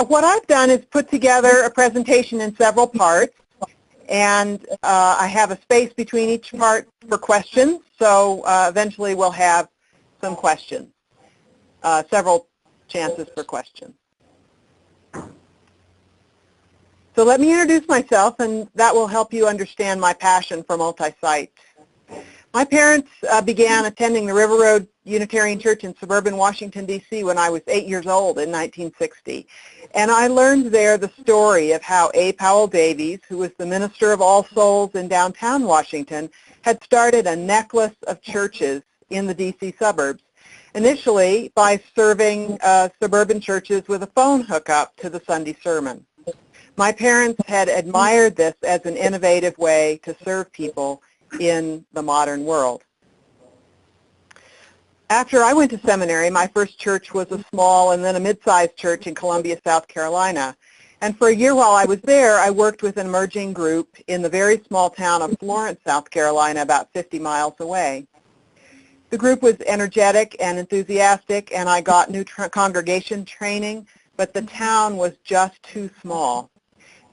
So what I've done is put together a presentation in several parts, and I have a space between each part for questions, so eventually we'll have some questions, several chances for questions. So let me introduce myself, and that will help you understand my passion for multi-site. My parents began attending the River Road Unitarian Church in suburban Washington, D.C. when I was 8 years old in 1960. And I learned there the story of how A. Powell Davies, who was the minister of All Souls in downtown Washington, had started a necklace of churches in the D.C. suburbs, initially by serving suburban churches with a phone hookup to the Sunday sermon. My parents had admired this as an innovative way to serve people in the modern world. After I went to seminary, my first church was a small and then a mid-sized church in Columbia, South Carolina. And for a year while I was there, I worked with an emerging group in the very small town of Florence, South Carolina, about 50 miles away. The group was energetic and enthusiastic, and I got new congregation training, but the town was just too small.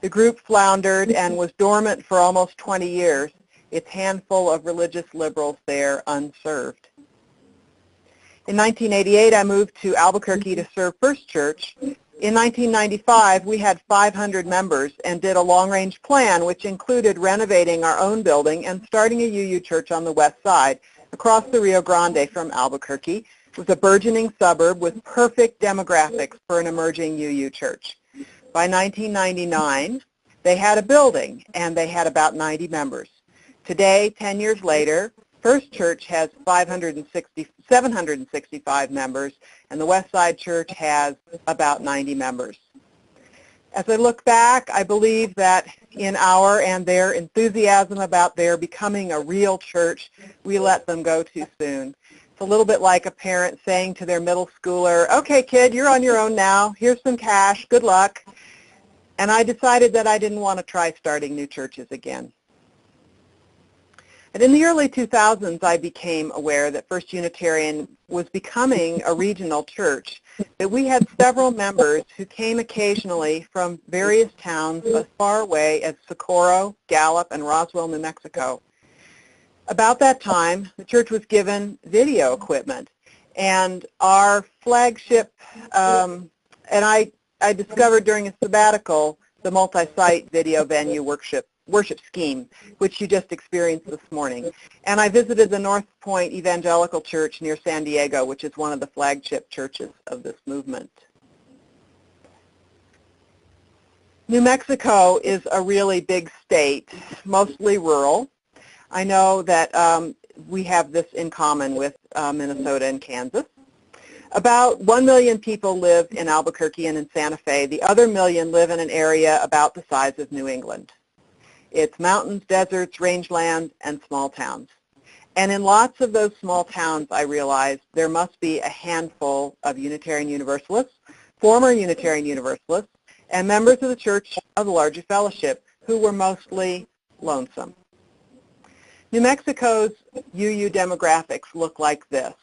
The group floundered and was dormant for almost 20 years, its handful of religious liberals there unserved. In 1988, I moved to Albuquerque to serve First Church. In 1995, we had 500 members and did a long-range plan, which included renovating our own building and starting a UU church on the west side, across the Rio Grande from Albuquerque. It was a burgeoning suburb with perfect demographics for an emerging UU church. By 1999, they had a building, and they had about 90 members. Today, 10 years later, First Church has 765 members, and the West Side Church has about 90 members. As I look back, I believe that in our and their enthusiasm about their becoming a real church, we let them go too soon. It's a little bit like a parent saying to their middle schooler, "Okay, kid, you're on your own now. Here's some cash. Good luck." And I decided that I didn't want to try starting new churches again. And in the early 2000s, I became aware that First Unitarian was becoming a regional church, that we had several members who came occasionally from various towns as far away as Socorro, Gallup, and Roswell, New Mexico. About that time, the church was given video equipment, and our flagship, and I discovered during a sabbatical the multi-site video venue worship scheme, which you just experienced this morning. And I visited the North Point Evangelical Church near San Diego, which is one of the flagship churches of this movement. New Mexico is a really big state, mostly rural. I know that we have this in common with Minnesota and Kansas. About 1 million people live in Albuquerque and in Santa Fe. The other million live in an area about the size of New England. It's mountains, deserts, rangelands, and small towns. And in lots of those small towns, I realized there must be a handful of Unitarian Universalists, former Unitarian Universalists, and members of the Church of the Larger Fellowship who were mostly lonesome. New Mexico's UU demographics look like this.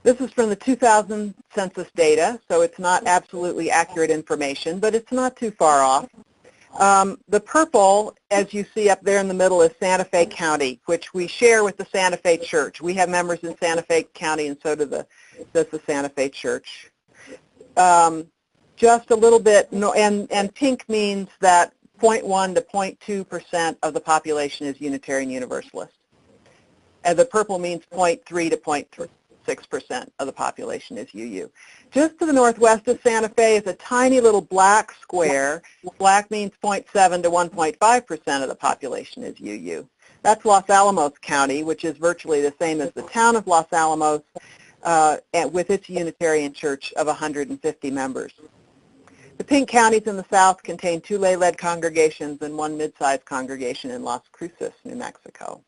This is from the 2000 census data, so it's not absolutely accurate information, but it's not too far off. The purple, as you see up there in the middle, is Santa Fe County, which we share with the Santa Fe Church. We have members in Santa Fe County, and so does the Santa Fe Church. Just a little bit, and pink means that 0.1 to 0.2% of the population is Unitarian Universalist. And the purple means 0.3 to 0.6% of the population is UU. Just to the northwest of Santa Fe is a tiny little black square. Black means 0.7 to 1.5% of the population is UU. That's Los Alamos County, which is virtually the same as the town of Los Alamos, with its Unitarian Church of 150 members. The pink counties in the south contain 2 lay-led congregations and 1 mid-sized congregation in Las Cruces, New Mexico.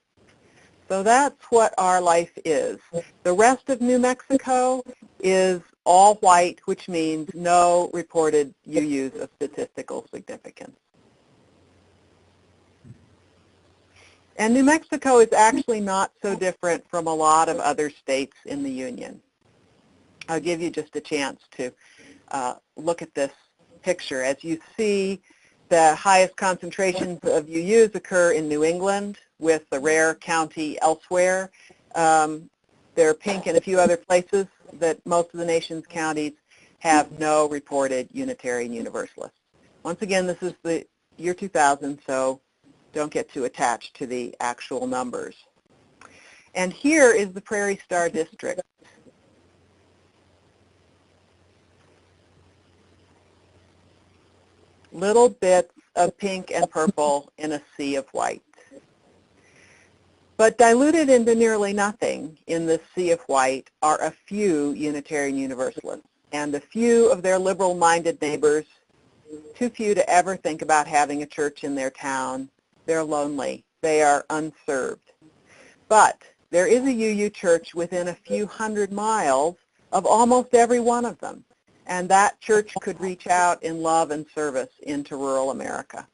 So that's what our life is. The rest of New Mexico is all white, which means no reported UUs of statistical significance. And New Mexico is actually not so different from a lot of other states in the Union. I'll give you just a chance to look at this picture. As you see, the highest concentrations of UUs occur in New England, with the rare county elsewhere. They're pink in a few other places, that most of the nation's counties have no reported Unitarian Universalists. Once again, this is the year 2000, so don't get too attached to the actual numbers. And here is the Prairie Star District. Little bits of pink and purple in a sea of white. But diluted into nearly nothing in this sea of white are a few Unitarian Universalists and a few of their liberal-minded neighbors, too few to ever think about having a church in their town. They're lonely. They are unserved. But there is a UU church within a few hundred miles of almost every one of them, and that church could reach out in love and service into rural America.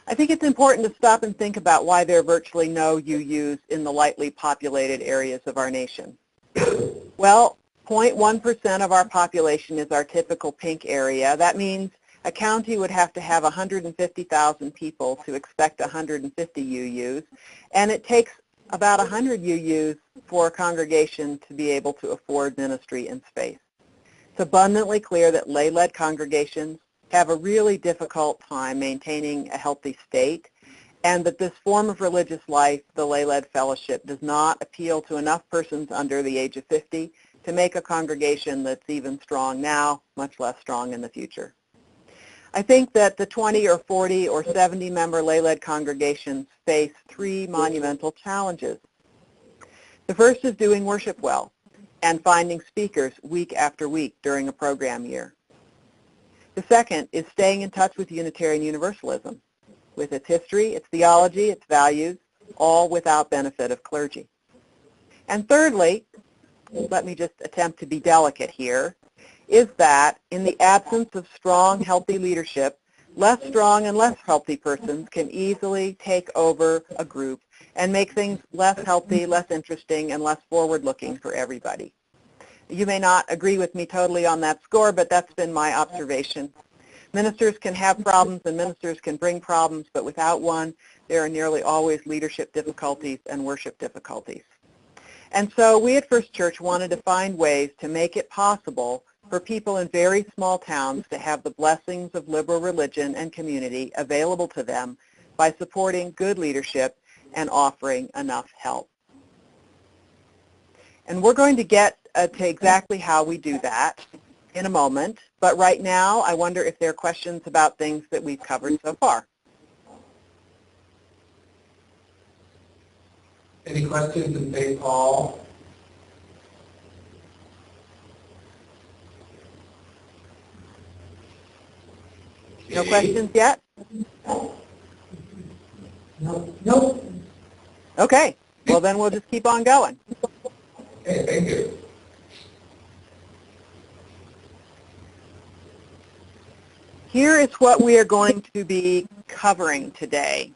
I think it's important to stop and think about why there are virtually no UUs in the lightly populated areas of our nation. Well, 0.1% of our population is our typical pink area. That means a county would have to have 150,000 people to expect 150 UUs, and it takes about 100 UUs for a congregation to be able to afford ministry and space. It's abundantly clear that lay-led congregations have a really difficult time maintaining a healthy state, and that this form of religious life, the lay-led fellowship, does not appeal to enough persons under the age of 50 to make a congregation that's even strong now, much less strong in the future. I think that the 20 or 40 or 70 member lay-led congregations face three monumental challenges. The first is doing worship well and finding speakers week after week during a program year. The second is staying in touch with Unitarian Universalism, with its history, its theology, its values, all without benefit of clergy. And thirdly, let me just attempt to be delicate here, is that in the absence of strong, healthy leadership, less strong and less healthy persons can easily take over a group and make things less healthy, less interesting, and less forward-looking for everybody. You may not agree with me totally on that score, but that's been my observation. Ministers can have problems and ministers can bring problems, but without one, there are nearly always leadership difficulties and worship difficulties. And so we at First Church wanted to find ways to make it possible for people in very small towns to have the blessings of liberal religion and community available to them by supporting good leadership and offering enough help. And we're going to get to exactly how we do that in a moment, but right now I wonder if there are questions about things that we've covered so far. Any questions in St. Paul? No questions yet? No. Okay, well then we'll just keep on going. Okay, thank you. Here is what we are going to be covering today.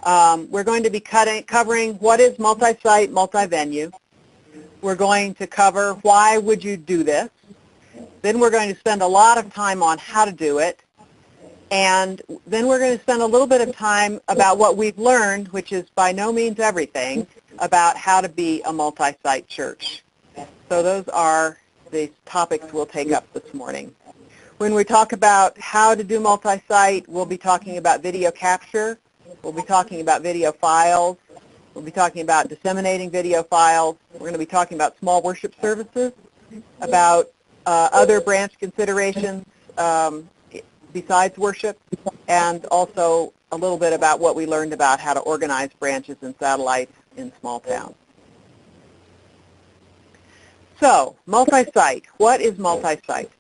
We're going to be covering what is multi-site, multi-venue. We're going to cover why would you do this. Then we're going to spend a lot of time on how to do it. And then we're going to spend a little bit of time about what we've learned, which is by no means everything, about how to be a multi-site church. So those are the topics we'll take up this morning. When we talk about how to do multi-site, we'll be talking about video capture. We'll be talking about video files. We'll be talking about disseminating video files. We're going to be talking about small worship services, about other branch considerations besides worship, and also a little bit about what we learned about how to organize branches and satellites in small towns. So, multi-site. What is multi-site?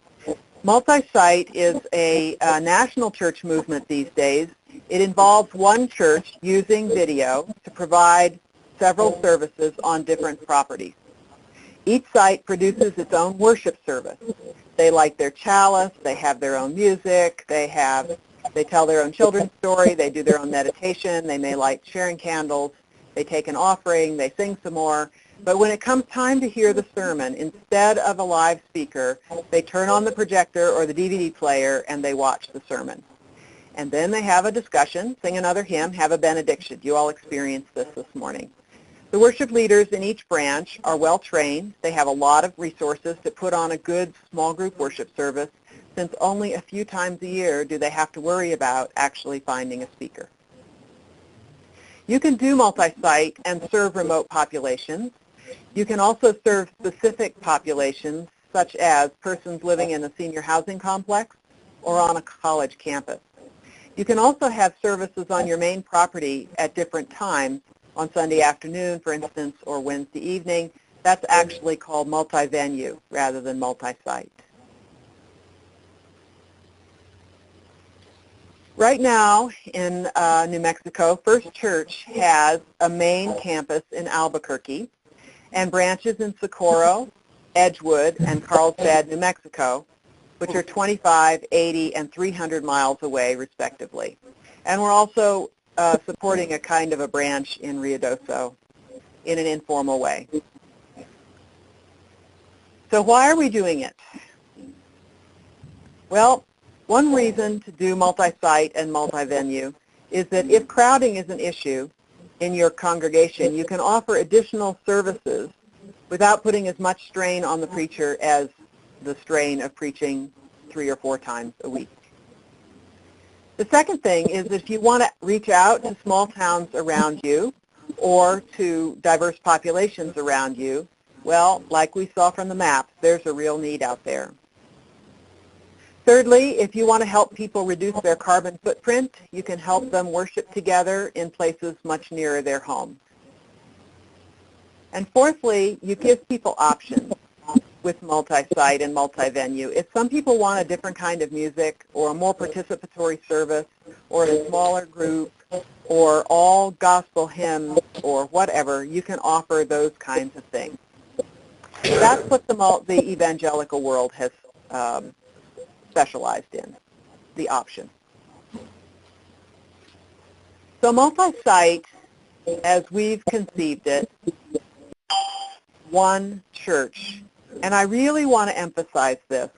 Multi-site is a national church movement these days. It involves one church using video to provide several services on different properties. Each site produces its own worship service. They light their chalice, they have their own music, they tell their own children's story, they do their own meditation, they may light sharing candles, they take an offering, they sing some more. But when it comes time to hear the sermon, instead of a live speaker, they turn on the projector or the DVD player and they watch the sermon. And then they have a discussion, sing another hymn, have a benediction. You all experienced this morning. The worship leaders in each branch are well trained. They have a lot of resources to put on a good small group worship service, since only a few times a year do they have to worry about actually finding a speaker. You can do multi-site and serve remote populations. You can also serve specific populations, such as persons living in a senior housing complex or on a college campus. You can also have services on your main property at different times, on Sunday afternoon, for instance, or Wednesday evening. That's actually called multi-venue rather than multi-site. Right now in New Mexico, First Church has a main campus in Albuquerque and branches in Socorro, Edgewood, and Carlsbad, New Mexico, which are 25, 80, and 300 miles away, respectively. And we're also supporting a kind of a branch in Ruidoso in an informal way. So why are we doing it? Well, one reason to do multi-site and multi-venue is that if crowding is an issue in your congregation, you can offer additional services without putting as much strain on the preacher as the strain of preaching 3 or 4 times a week. The second thing is if you want to reach out to small towns around you or to diverse populations around you, well, like we saw from the map, there's a real need out there. Thirdly, if you want to help people reduce their carbon footprint, you can help them worship together in places much nearer their homes. And fourthly, you give people options with multi-site and multi-venue. If some people want a different kind of music or a more participatory service or a smaller group or all gospel hymns or whatever, you can offer those kinds of things. That's what the evangelical world has specialized in, the option. So multi-site, as we've conceived it, one church. And I really want to emphasize this.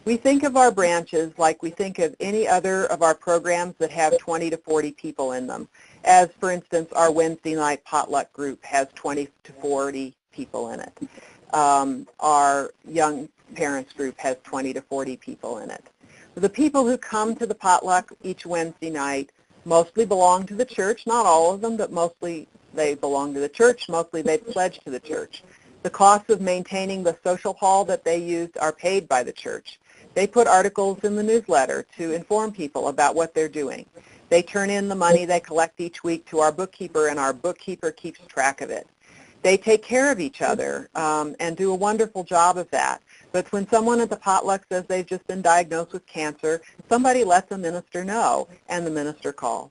We think of our branches like we think of any other of our programs that have 20 to 40 people in them. As, for instance, our Wednesday night potluck group has 20 to 40 people in it. Our young parents group has 20 to 40 people in it. The people who come to the potluck each Wednesday night mostly belong to the church, not all of them, but mostly they belong to the church, mostly they pledge to the church. The costs of maintaining the social hall that they used are paid by the church. They put articles in the newsletter to inform people about what they're doing. They turn in the money they collect each week to our bookkeeper, and our bookkeeper keeps track of it. They take care of each other and do a wonderful job of that. But when someone at the potluck says they've just been diagnosed with cancer, somebody lets the minister know, and the minister calls.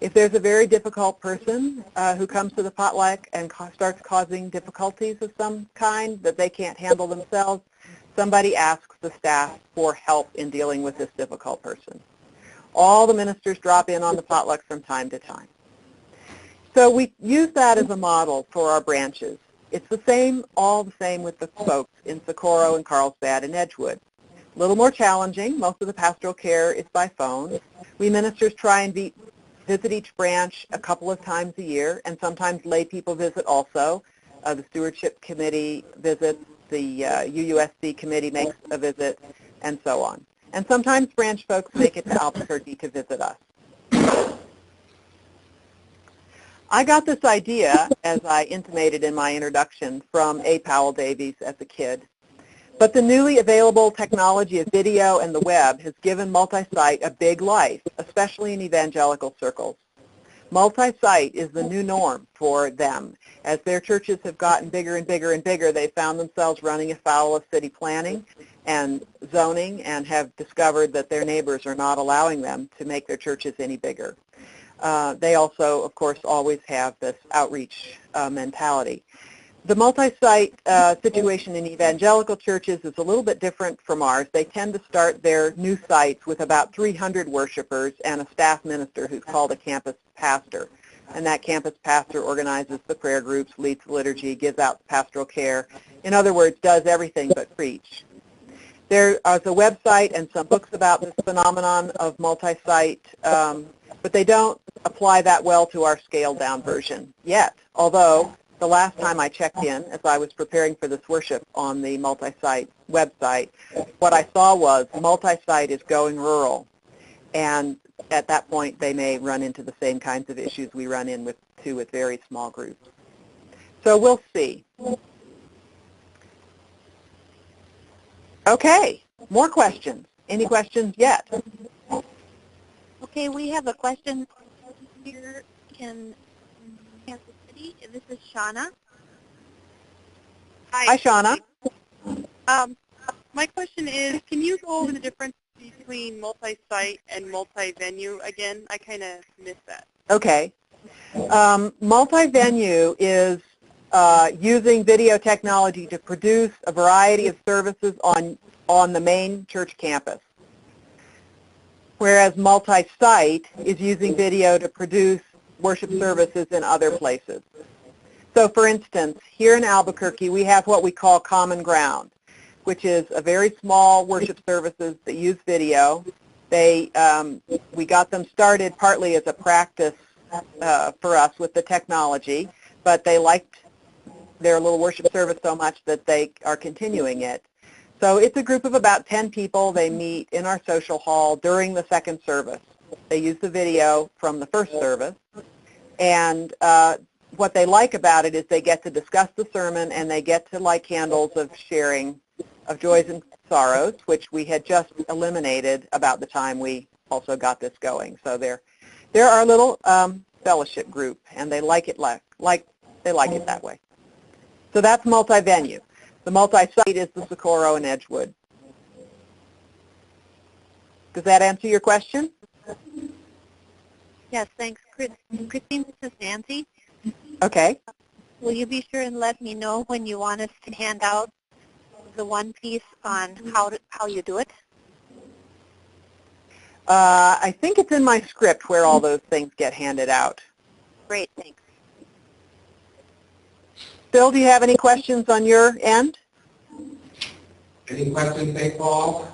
If there's a very difficult person who comes to the potluck and starts causing difficulties of some kind that they can't handle themselves, somebody asks the staff for help in dealing with this difficult person. All the ministers drop in on the potluck from time to time. So we use that as a model for our branches. It's the same, all the same with the folks in Socorro and Carlsbad and Edgewood. A little more challenging. Most of the pastoral care is by phone. We ministers try and visit each branch a couple of times a year, and sometimes lay people visit also. The stewardship committee visits, the UUSC committee makes a visit, and so on. And sometimes branch folks make it to Albuquerque to visit us. I got this idea, as I intimated in my introduction, from A. Powell Davies as a kid. But the newly available technology of video and the web has given multi-site a big life, especially in evangelical circles. Multi-site is the new norm for them. As their churches have gotten bigger and bigger and bigger, they found themselves running afoul of city planning and zoning and have discovered that their neighbors are not allowing them to make their churches any bigger. They also, of course, always have this outreach mentality. The multi-site situation in evangelical churches is a little bit different from ours. They tend to start their new sites with about 300 worshipers and a staff minister who's called a campus pastor. and that campus pastor organizes the prayer groups, leads the liturgy, gives out pastoral care. In other words, does everything but preach. There is a website and some books about this phenomenon of multi-site, but they don't apply that well to our scaled-down version yet, although the last time I checked in, as I was preparing for this worship on the multi-site website, what I saw was multi-site is going rural, and at that point they may run into the same kinds of issues we run in with very small groups. So we'll see. Okay, more questions. Any questions yet? Okay, we have a question here in Kansas City. This is Shauna. Hi, Shauna. My question is, can you go over the difference between multi-site and multi-venue again? I kind of missed that. Okay. Multi-venue is using video technology to produce a variety of services on the main church campus, whereas multi-site is using video to produce worship services in other places. So for instance, here in Albuquerque, we have what we call Common Ground, which is a very small worship services that use video. We got them started partly as a practice for us with the technology, but they liked their little worship service so much that they are continuing it. So it's a group of about 10 people. They meet in our social hall during the second service. They use the video from the first service, and what they like about it is they get to discuss the sermon and they get to light candles of sharing of joys and sorrows, which we had just eliminated about the time we also got this going. So they're our little fellowship group, and they like it they like it that way. So that's multi-venue. The multi-site is the Socorro and Edgewood. Does that answer your question? Yes, thanks. Christine, this is Nancy. Okay. Will you be sure and let me know when you want us to hand out the one piece on how you do it? I think it's in my script where all those things get handed out. Great, thanks. Phil, do you have any questions on your end? Any questions, St. Paul?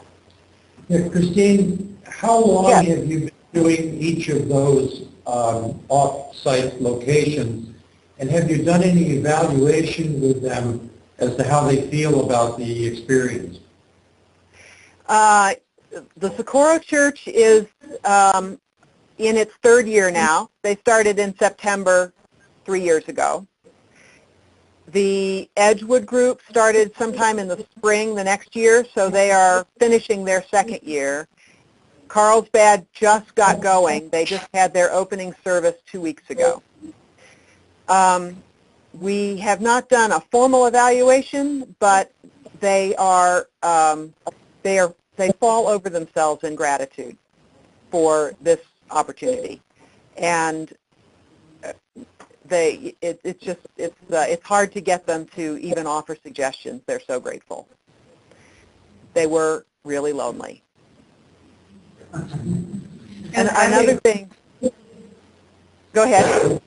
Yeah, Christine, how long Yes. have you been doing each of those off-site locations, and have you done any evaluation with them as to how they feel about the experience? The Socorro Church is in its third year now. They started in September 3 years ago. The Edgewood group started sometime in the spring the next year, so they are finishing their second year. Carlsbad just got going. They just had their opening service 2 weeks ago. We have not done a formal evaluation, but they fall over themselves in gratitude for this opportunity, and it's hard to get them to even offer suggestions. They're so grateful. They were really lonely. And another thing, go ahead.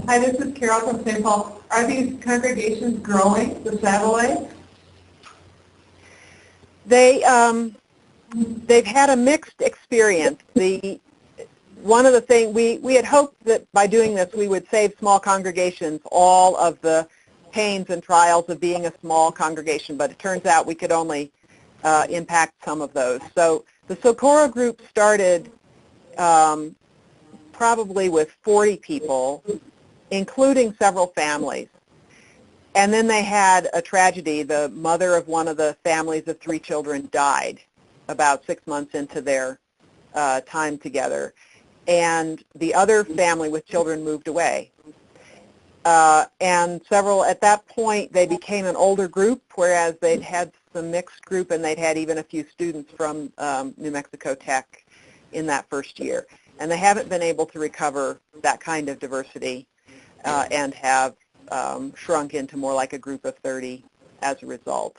Hi, this is Carol from St. Paul. Are these congregations growing, the satellites? They've had a mixed experience. One of the things, we had hoped that by doing this we would save small congregations all of the pains and trials of being a small congregation, but it turns out we could only impact some of those. So the Socorro group started probably with 40 people, including several families. And then they had a tragedy. The mother of one of the families of 3 children died about 6 months into their time together. And the other family with children moved away. And at that point, they became an older group, whereas they'd had some mixed group, and they'd had even a few students from New Mexico Tech in that first year. And they haven't been able to recover that kind of diversity and have shrunk into more like a group of 30 as a result.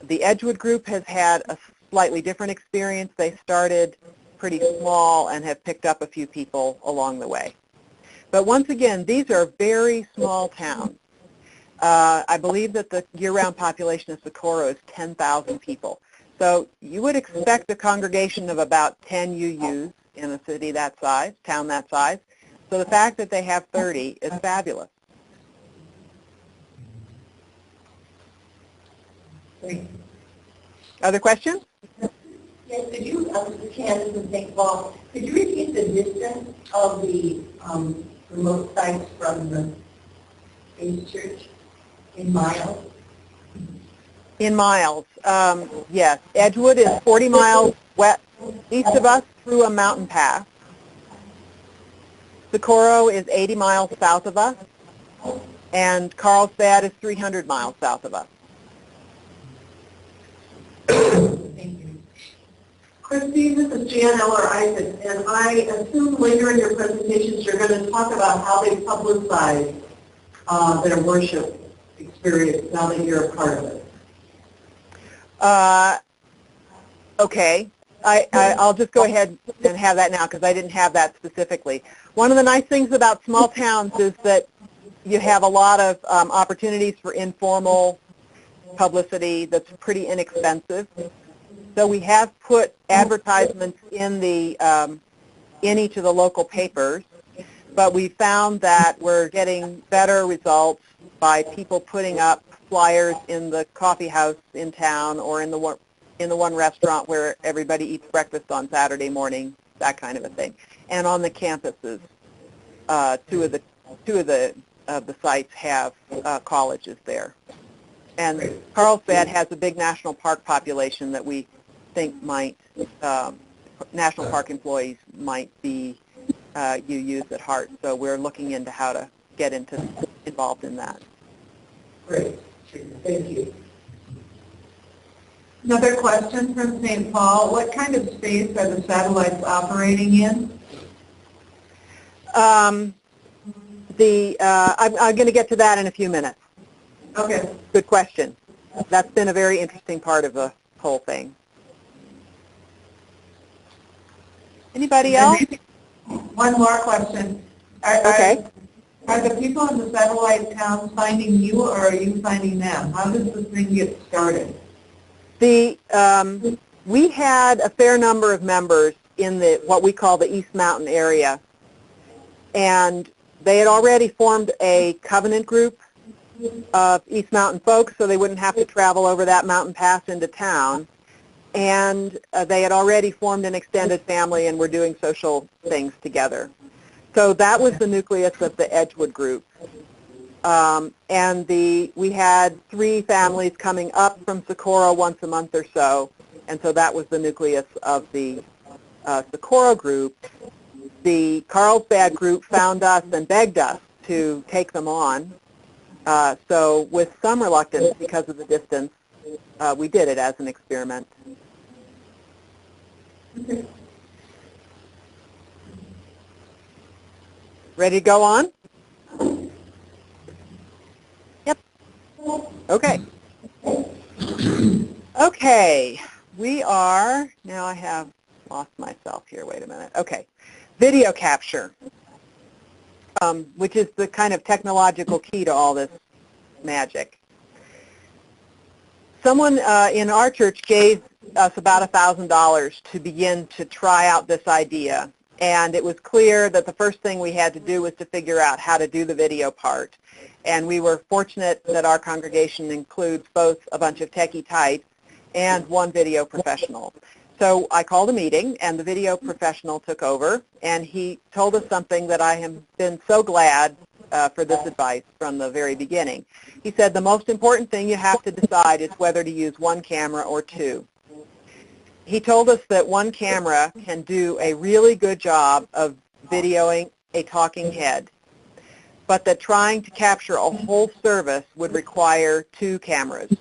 The Edgewood group has had a slightly different experience. They started pretty small and have picked up a few people along the way. But once again, these are very small towns. I believe that the year-round population of Socorro is 10,000 people. So you would expect a congregation of about 10 UUs in a city that size, town that size. So the fact that they have 30 is fabulous. Other questions? Yes, could you, Candace and St. Paul, could you repeat the distance of the remote sites from the base church in miles? In miles, yes. Edgewood is 40 miles east of us through a mountain pass. Socorro is 80 miles south of us, and Carlsbad is 300 miles south of us. Thank you. Christine, this is Jan Eller Isaac, and I assume later in your presentations you're going to talk about how they publicize their worship experience now that you're a part of it. Okay. I'll just go ahead and have that now because I didn't have that specifically. One of the nice things about small towns is that you have a lot of opportunities for informal publicity that's pretty inexpensive. So we have put advertisements in each of the local papers, but we found that we're getting better results by people putting up flyers in the coffee house in town or in the one restaurant where everybody eats breakfast on Saturday morning, that kind of a thing, and on the campuses. Two of the sites have colleges there. And Carlsbad has a big national park population that we think might, national park employees might be UUs at heart. So we're looking into how to get involved in that. Great. Thank you. Another question from St. Paul. What kind of space are the satellites operating in? I'm going to get to that in a few minutes. Okay. Good question. That's been a very interesting part of the whole thing. Anybody else? One more question. Okay. Are the people in the satellite towns finding you, or are you finding them? How does this thing get started? We had a fair number of members in what we call the East Mountain area, and they had already formed a covenant group of East Mountain folks, so they wouldn't have to travel over that mountain pass into town. And they had already formed an extended family and were doing social things together. So that was the nucleus of the Edgewood group. And we had 3 families coming up from Socorro once a month or so, and so that was the nucleus of the Socorro group. The Carlsbad group found us and begged us to take them on. So with some reluctance because of the distance, we did it as an experiment. Ready to go on? Yep. Okay. Okay. We are, now I have lost myself here. Wait a minute. Okay. Video capture, which is the kind of technological key to all this magic. Someone in our church gave us about $1,000 to begin to try out this idea. And it was clear that the first thing we had to do was to figure out how to do the video part. And we were fortunate that our congregation includes both a bunch of techie types and one video professional. So I called a meeting, and the video professional took over, and he told us something that I have been so glad for this advice from the very beginning. He said the most important thing you have to decide is whether to use one camera or 2. He told us that one camera can do a really good job of videoing a talking head, but that trying to capture a whole service would require 2 cameras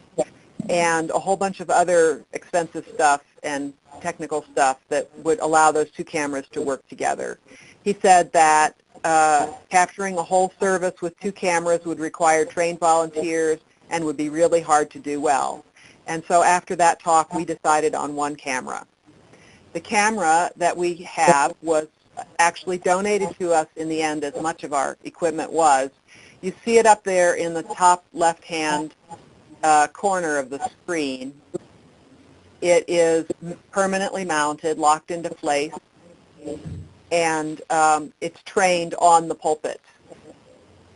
and a whole bunch of other expensive stuff and technical stuff that would allow those 2 cameras to work together. He said that capturing a whole service with 2 cameras would require trained volunteers and would be really hard to do well. And so after that talk, we decided on one camera. The camera that we have was actually donated to us in the end, as much of our equipment was. You see it up there in the top left-hand corner of the screen. It is permanently mounted, locked into place, and it's trained on the pulpit.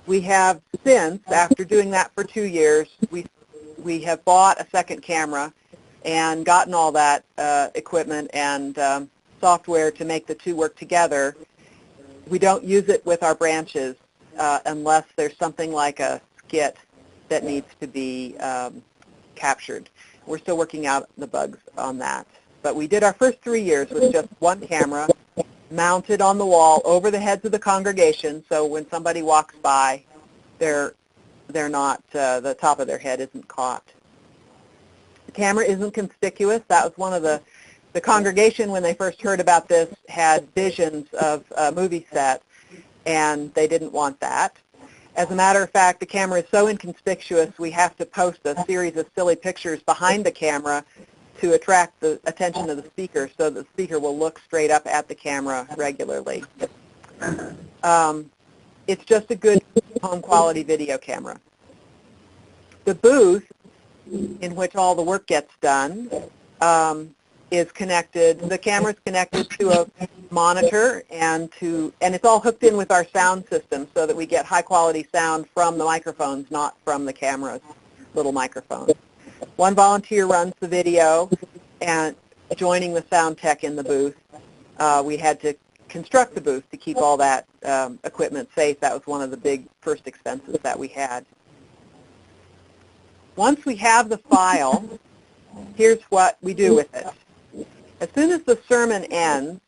We have since, after doing that for 2 years, we have bought a second camera and gotten all that equipment and software to make the two work together. We don't use it with our branches unless there's something like a skit that needs to be captured. We're still working out the bugs on that. But we did our first 3 years with just one camera mounted on the wall over the heads of the congregation, so when somebody walks by, they're not, the top of their head isn't caught. The camera isn't conspicuous. That was one of the congregation, when they first heard about this, had visions of a movie set, and they didn't want that. As a matter of fact, the camera is so inconspicuous, we have to post a series of silly pictures behind the camera to attract the attention of the speaker, so the speaker will look straight up at the camera regularly. It's just a good home quality video camera. The booth in which all the work gets done is connected. The camera is connected to a monitor and it's all hooked in with our sound system so that we get high quality sound from the microphones, not from the camera's little microphone. One volunteer runs the video, and joining the sound tech in the booth, we had to construct the booth to keep all that equipment safe. That was one of the big first expenses that we had. Once we have the file, here's what we do with it. As soon as the sermon ends,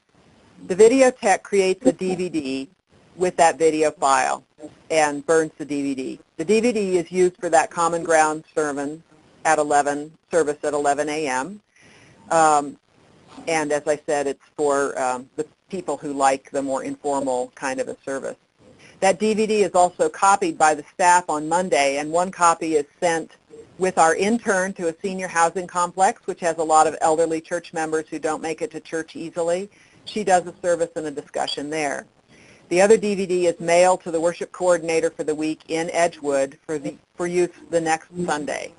the video tech creates a DVD with that video file and burns the DVD. The DVD is used for that Common Ground sermon at service at 11 a.m. And as I said, it's for the people who like the more informal kind of a service. That DVD is also copied by the staff on Monday, and one copy is sent with our intern to a senior housing complex, which has a lot of elderly church members who don't make it to church easily. She does a service and a discussion there. The other DVD is mailed to the worship coordinator for the week in Edgewood for use the next Sunday.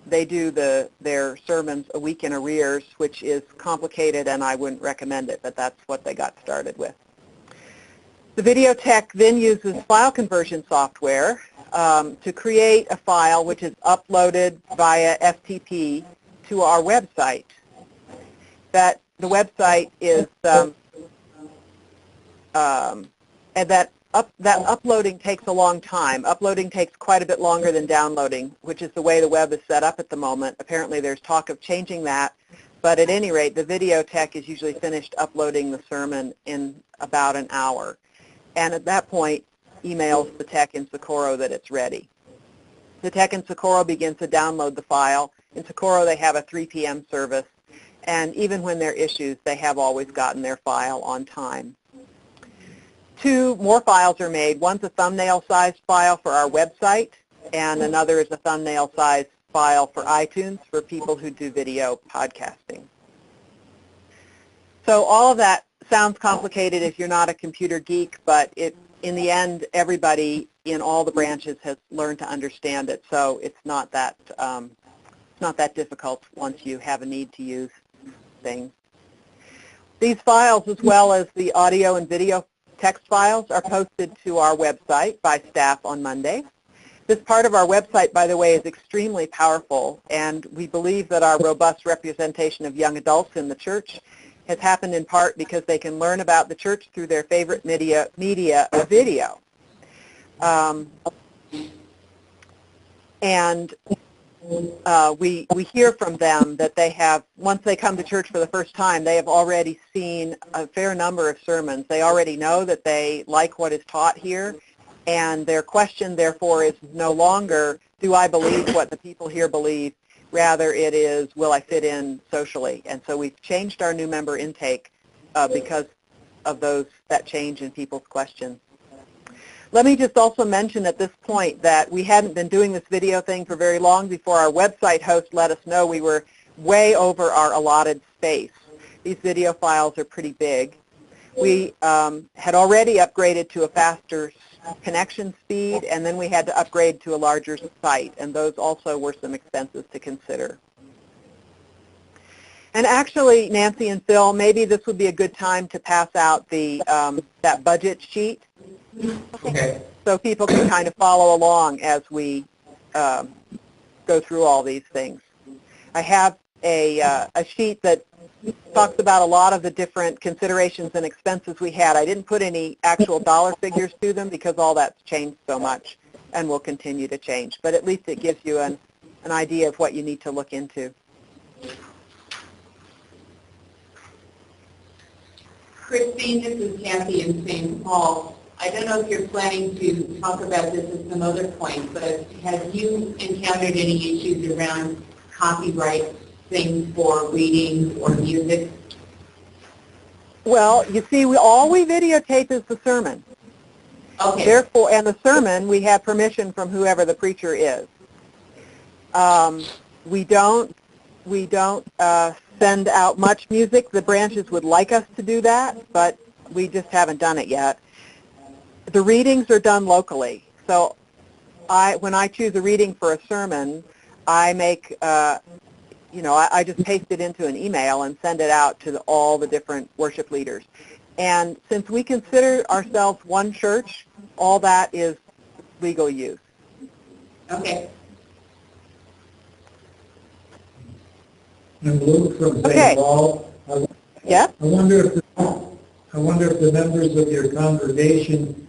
They do their sermons a week in arrears, which is complicated, and I wouldn't recommend it, but that's what they got started with. The video tech then uses file conversion software to create a file which is uploaded via FTP to our website. That the website is and that uploading takes a long time. Uploading takes quite a bit longer than downloading, which is the way the web is set up at the moment. Apparently there's talk of changing that, but at any rate, the video tech is usually finished uploading the sermon in about an hour. And at that point, emails the tech in Socorro that it's ready. The tech in Socorro begins to download the file. In Socorro, they have a 3 p.m. service, and even when there are issues, they have always gotten their file on time. 2 more files are made. One's a thumbnail-sized file for our website, and another is a thumbnail-sized file for iTunes for people who do video podcasting. So all of that sounds complicated if you're not a computer geek, but in the end, everybody in all the branches has learned to understand it, so it's not that difficult once you have a need to use things. These files, as well as the audio and video text files, are posted to our website by staff on Monday. This part of our website, by the way, is extremely powerful, and we believe that our robust representation of young adults in the church has happened in part because they can learn about the church through their favorite media video. And we hear from them that they have, once they come to church for the first time, they have already seen a fair number of sermons. They already know that they like what is taught here, and their question, therefore, is no longer, do I believe what the people here believe? Rather, it is, will I fit in socially? And so we've changed our new member intake because of that change in people's questions. Let me just also mention at this point that we hadn't been doing this video thing for very long before our website host let us know we were way over our allotted space. These video files are pretty big. We had already upgraded to a faster connection speed, and then we had to upgrade to a larger site, and those also were some expenses to consider. And actually, Nancy and Phil, maybe this would be a good time to pass out the that budget sheet, Okay. so people can kind of follow along as we go through all these things. I have a sheet that talks about a lot of the different considerations and expenses we had. I didn't put any actual dollar figures to them because all that's changed so much and will continue to change, but at least it gives you an idea of what you need to look into. Christine, this is Kathy in St. Paul. I don't know if you're planning to talk about this at some other point, but have you encountered any issues around copyright things for reading or music? Well, you see, all we videotape is the sermon. Okay. Therefore, and the sermon, we have permission from whoever the preacher is. We don't send out much music. The branches would like us to do that, but we just haven't done it yet. The readings are done locally. So when I choose a reading for a sermon, I make, I just paste it into an email and send it out to all the different worship leaders. And since we consider ourselves one church, all that is legal use. Okay. And Luke from St. Okay. Paul. Yeah? I wonder if the members of your congregation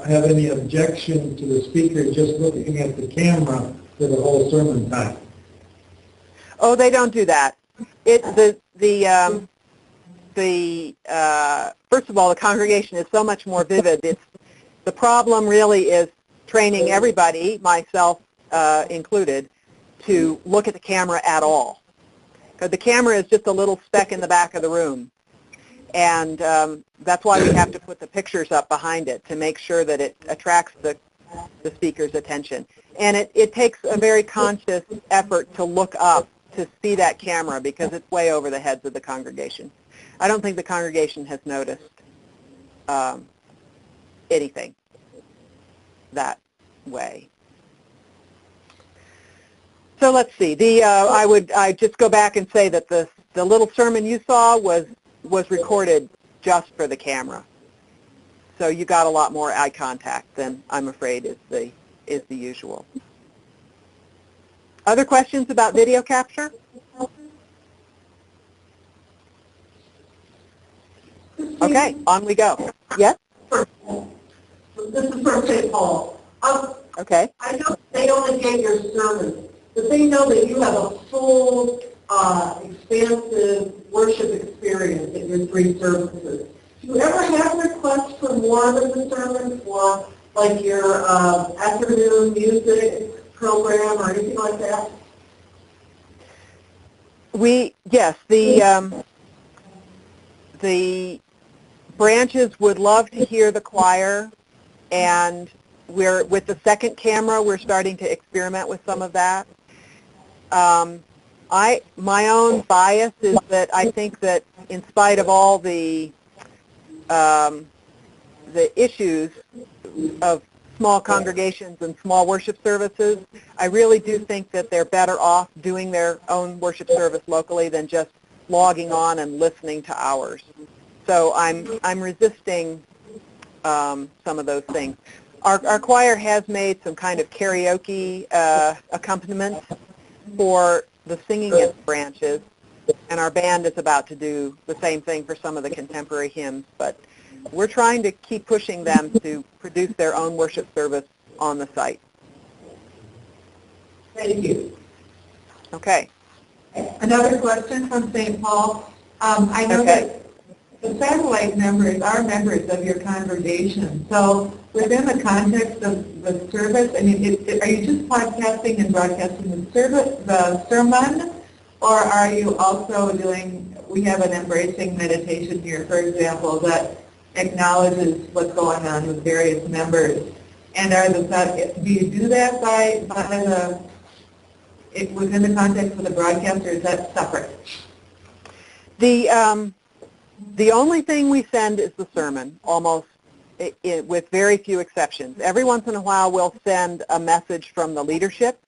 have any objection to the speaker just looking at the camera for the whole sermon time. Oh, they don't do that. First of all, the congregation is so much more vivid. The problem really is training everybody, myself included, to look at the camera at all. Because the camera is just a little speck in the back of the room. And that's why we have to put the pictures up behind it to make sure that it attracts the speaker's attention. And it takes a very conscious effort to look up to see that camera because it's way over the heads of the congregation. I don't think the congregation has noticed anything that way. So let's see. I just go back and say that the little sermon you saw was recorded just for the camera. So you got a lot more eye contact than I'm afraid is the usual. Other questions about video capture? Okay, on we go. Yes? This is from St. Paul. Okay. I know they only get your sermons, but they know that you have a full, expansive worship experience at your 3 services. Do you ever have requests for more than the sermon for, like, your afternoon music program or anything like that? Yes, the branches would love to hear the choir, and with the second camera, we're starting to experiment with some of that. My own bias is that I think that in spite of all the issues of small congregations and small worship services, I really do think that they're better off doing their own worship service locally than just logging on and listening to ours. So I'm resisting some of those things. Our choir has made some kind of karaoke accompaniment for the singing at the branches, and our band is about to do the same thing for some of the contemporary hymns, but we're trying to keep pushing them to produce their own worship service on the site. Thank you. Okay. Another question from St. Paul. I know that the satellite members are members of your congregation. So within the context of the service, I mean, are you just podcasting and broadcasting the sermon, or are you also doing, we have an embracing meditation here, for example, that acknowledges what's going on with various members. And do you do that within the context of the broadcast, or is that separate? The only thing we send is the sermon, almost, with very few exceptions. Every once in a while we'll send a message from the leadership,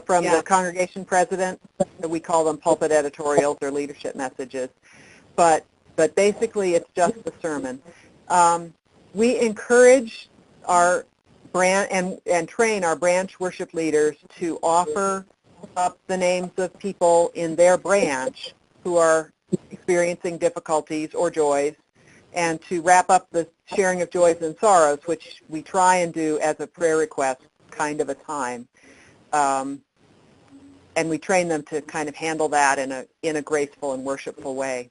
from the congregation president. We call them pulpit editorials or leadership messages. But basically it's just the sermon. We encourage our branch and train our branch worship leaders to offer up the names of people in their branch who are experiencing difficulties or joys, and to wrap up the sharing of joys and sorrows, which we try and do as a prayer request kind of a time. And we train them to kind of handle that in a graceful and worshipful way.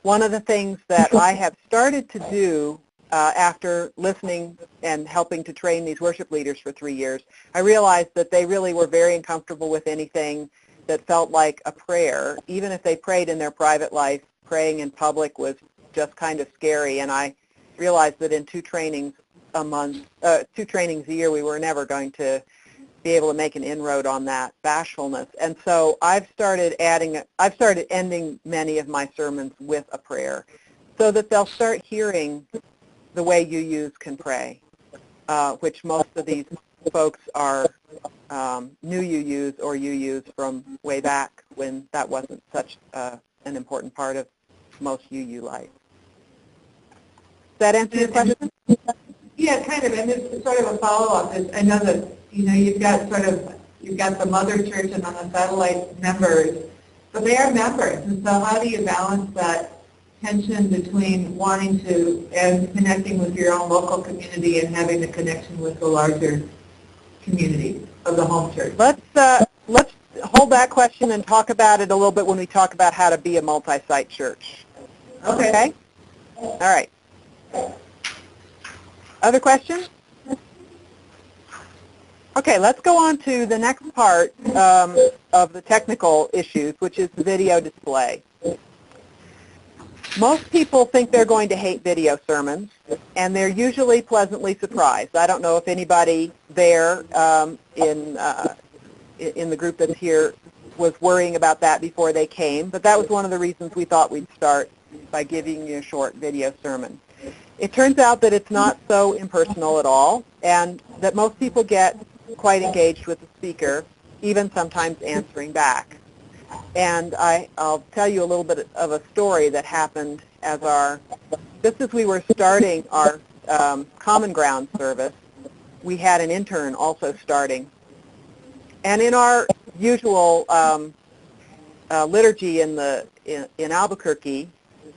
One of the things that I have started to do after listening and helping to train these worship leaders for 3 years, I realized that they really were very uncomfortable with anything that felt like a prayer. Even if they prayed in their private life, praying in public was just kind of scary, and I realized that in 2 trainings a year, we were never going to be able to make an inroad on that bashfulness. And so I've started ending many of my sermons with a prayer so that they'll start hearing the way UUs can pray, which most of these folks are new UUs or UUs from way back when that wasn't such an important part of most UU life. Does that answer your question? Yeah, kind of. And it's sort of a follow-up. I know that you've got the mother church and on the satellite members, but they are members. And so how do you balance that tension between wanting to and connecting with your own local community and having the connection with the larger community of the home church? Let's hold that question and talk about it a little bit when we talk about how to be a multi-site church. Okay? All right. Other questions? Okay, let's go on to the next part of the technical issues, which is the video display. Most people think they're going to hate video sermons, and they're usually pleasantly surprised. I don't know if anybody there in the group that's here was worrying about that before they came, but that was one of the reasons we thought we'd start by giving you a short video sermon. It turns out that it's not so impersonal at all, and that most people get quite engaged with the speaker, even sometimes answering back. And I'll tell you a little bit of a story that happened just as we were starting our Common Ground service. We had an intern also starting. And in our usual liturgy in Albuquerque,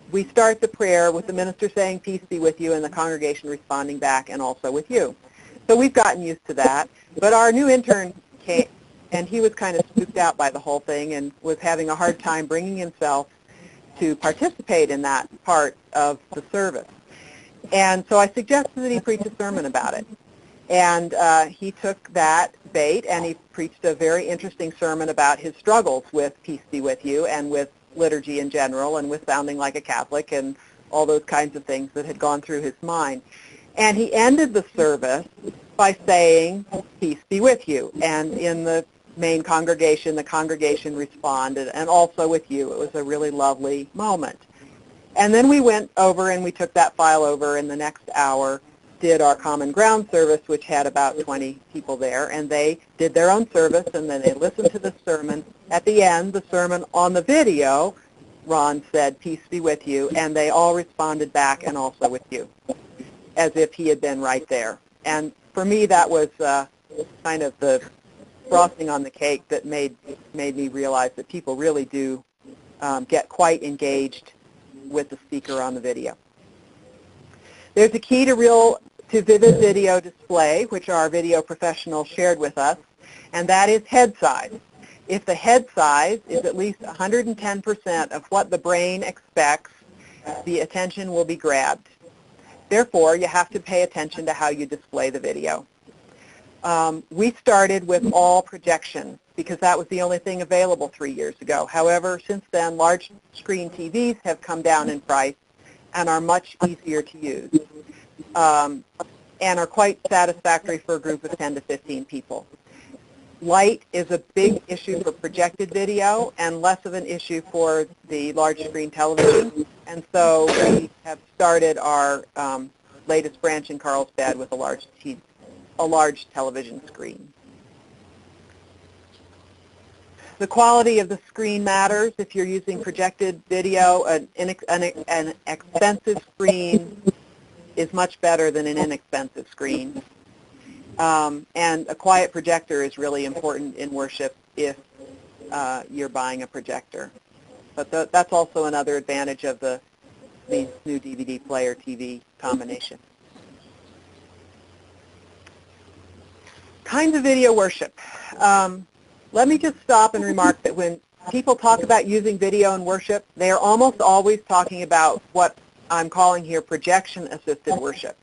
we start the prayer with the minister saying, "Peace be with you," and the congregation responding back, "And also with you." So we've gotten used to that. But our new intern came, and he was kind of spooked out by the whole thing and was having a hard time bringing himself to participate in that part of the service. And so I suggested that he preach a sermon about it. And he took that bait, and he preached a very interesting sermon about his struggles with "Peace be with you" and with liturgy in general and with sounding like a Catholic and all those kinds of things that had gone through his mind. And he ended the service by saying, "Peace be with you." And in the main congregation, the congregation responded, "And also with you." It was a really lovely moment. And then we went over and we took that file over, and the next hour did our Common Ground service, which had about 20 people there, and they did their own service, and then they listened to the sermon. At the end, the sermon on the video, Ron said, "Peace be with you," and they all responded back, "And also with you," as if he had been right there. And for me, that was kind of the frosting on the cake that made me realize that people really do get quite engaged with the speaker on the video. There's a key to vivid video display, which our video professional shared with us, and that is head size. If the head size is at least 110% of what the brain expects, the attention will be grabbed. Therefore, you have to pay attention to how you display the video. We started with all projection because that was the only thing available 3 years ago. However, since then, large screen TVs have come down in price and are much easier to use and are quite satisfactory for a group of 10 to 15 people. Light is a big issue for projected video and less of an issue for the large screen television. And so we have started our latest branch in Carlsbad with a large television screen. The quality of the screen matters. If you're using projected video, an expensive screen is much better than an inexpensive screen. And a quiet projector is really important in worship if you're buying a projector. But that's also another advantage of these new DVD player TV combination. Kinds of video worship. Let me just stop and remark that when people talk about using video in worship, they are almost always talking about what I'm calling here projection-assisted worship.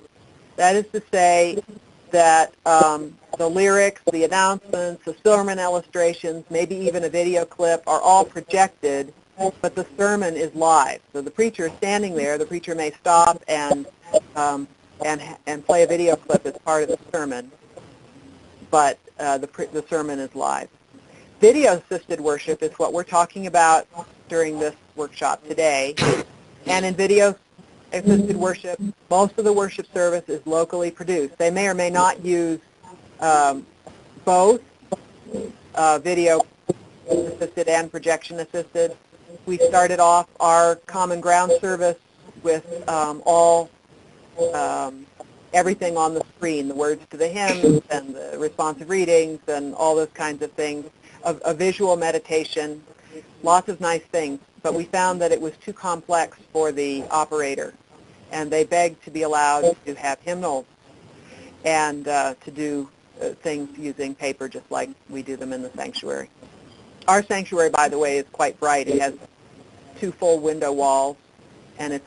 That is to say that the lyrics, the announcements, the sermon illustrations, maybe even a video clip are all projected, but the sermon is live. So the preacher is standing there. The preacher may stop and play a video clip as part of the sermon, but the sermon is live. Video-assisted worship is what we're talking about during this workshop today. And in video-assisted worship, most of the worship service is locally produced. They may or may not use both video-assisted and projection-assisted. We started off our Common Ground service with everything on the screen, the words to the hymns and the responsive readings and all those kinds of things, a visual meditation, lots of nice things. But we found that it was too complex for the operator, and they begged to be allowed to have hymnals and to do things using paper just like we do them in the sanctuary. Our sanctuary, by the way, is quite bright. It has 2 full window walls, and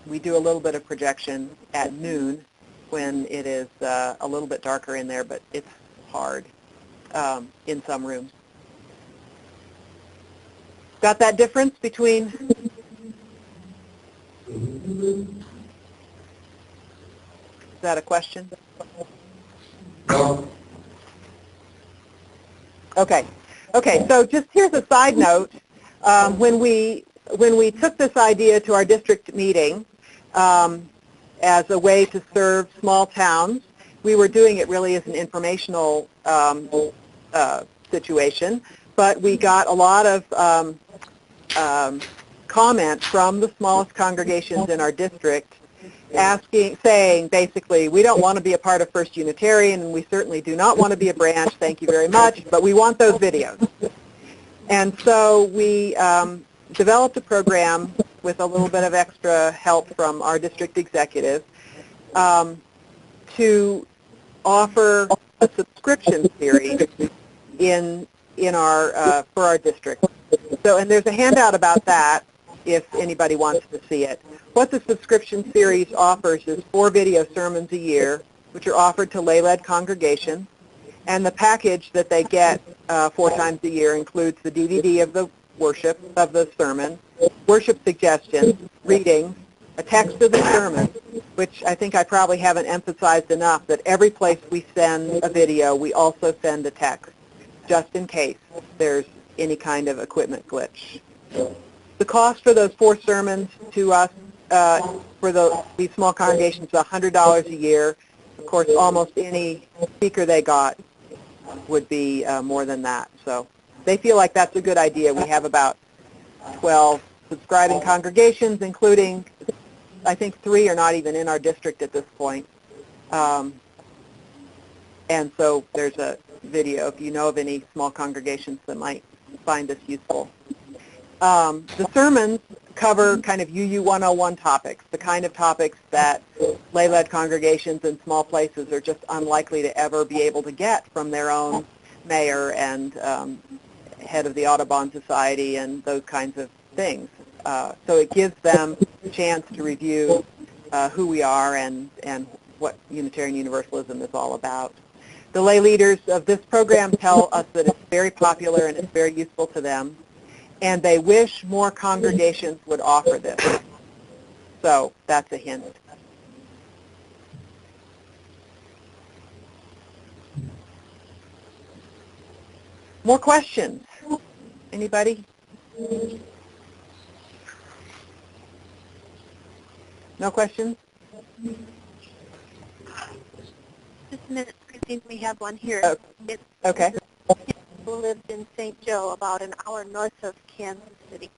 we do a little bit of projection at noon when it is a little bit darker in there, but it's hard in some rooms. Got that difference between? Is that a question? No. Okay. Okay, so just here's a side note. When we took this idea to our district meeting as a way to serve small towns, we were doing it really as an informational situation, but we got a lot of comments from the smallest congregations in our district saying basically, we don't want to be a part of First Unitarian, and we certainly do not want to be a branch, thank you very much, but we want those videos. And so we developed a program with a little bit of extra help from our district executive to offer a subscription series for our district. So, and there's a handout about that if anybody wants to see it. What the subscription series offers is 4 video sermons a year, which are offered to lay-led congregations, and the package that they get 4 times a year includes the DVD of the worship, of the sermon, worship suggestions, readings, a text of the sermon, which I think I probably haven't emphasized enough, that every place we send a video, we also send a text, just in case there's any kind of equipment glitch. The cost for those 4 sermons to us, for these small congregations, is $100 a year. Of course, almost any speaker they got would be more than that. So they feel like that's a good idea. We have about 12 subscribing congregations, including, I think 3 are not even in our district at this point. And so there's a video if you know of any small congregations that might find this useful. The sermons cover kind of UU 101 topics, the kind of topics that lay-led congregations in small places are just unlikely to ever be able to get from their own mayor and head of the Audubon Society and those kinds of things. So it gives them a chance to review who we are and what Unitarian Universalism is all about. The lay leaders of this program tell us that it's very popular and it's very useful to them, and they wish more congregations would offer this. So that's a hint. More questions? Anybody? No questions? Just a minute, Christine, we have one here. Oh, okay. Who lives in St. Joe, about an hour north of Kansas City.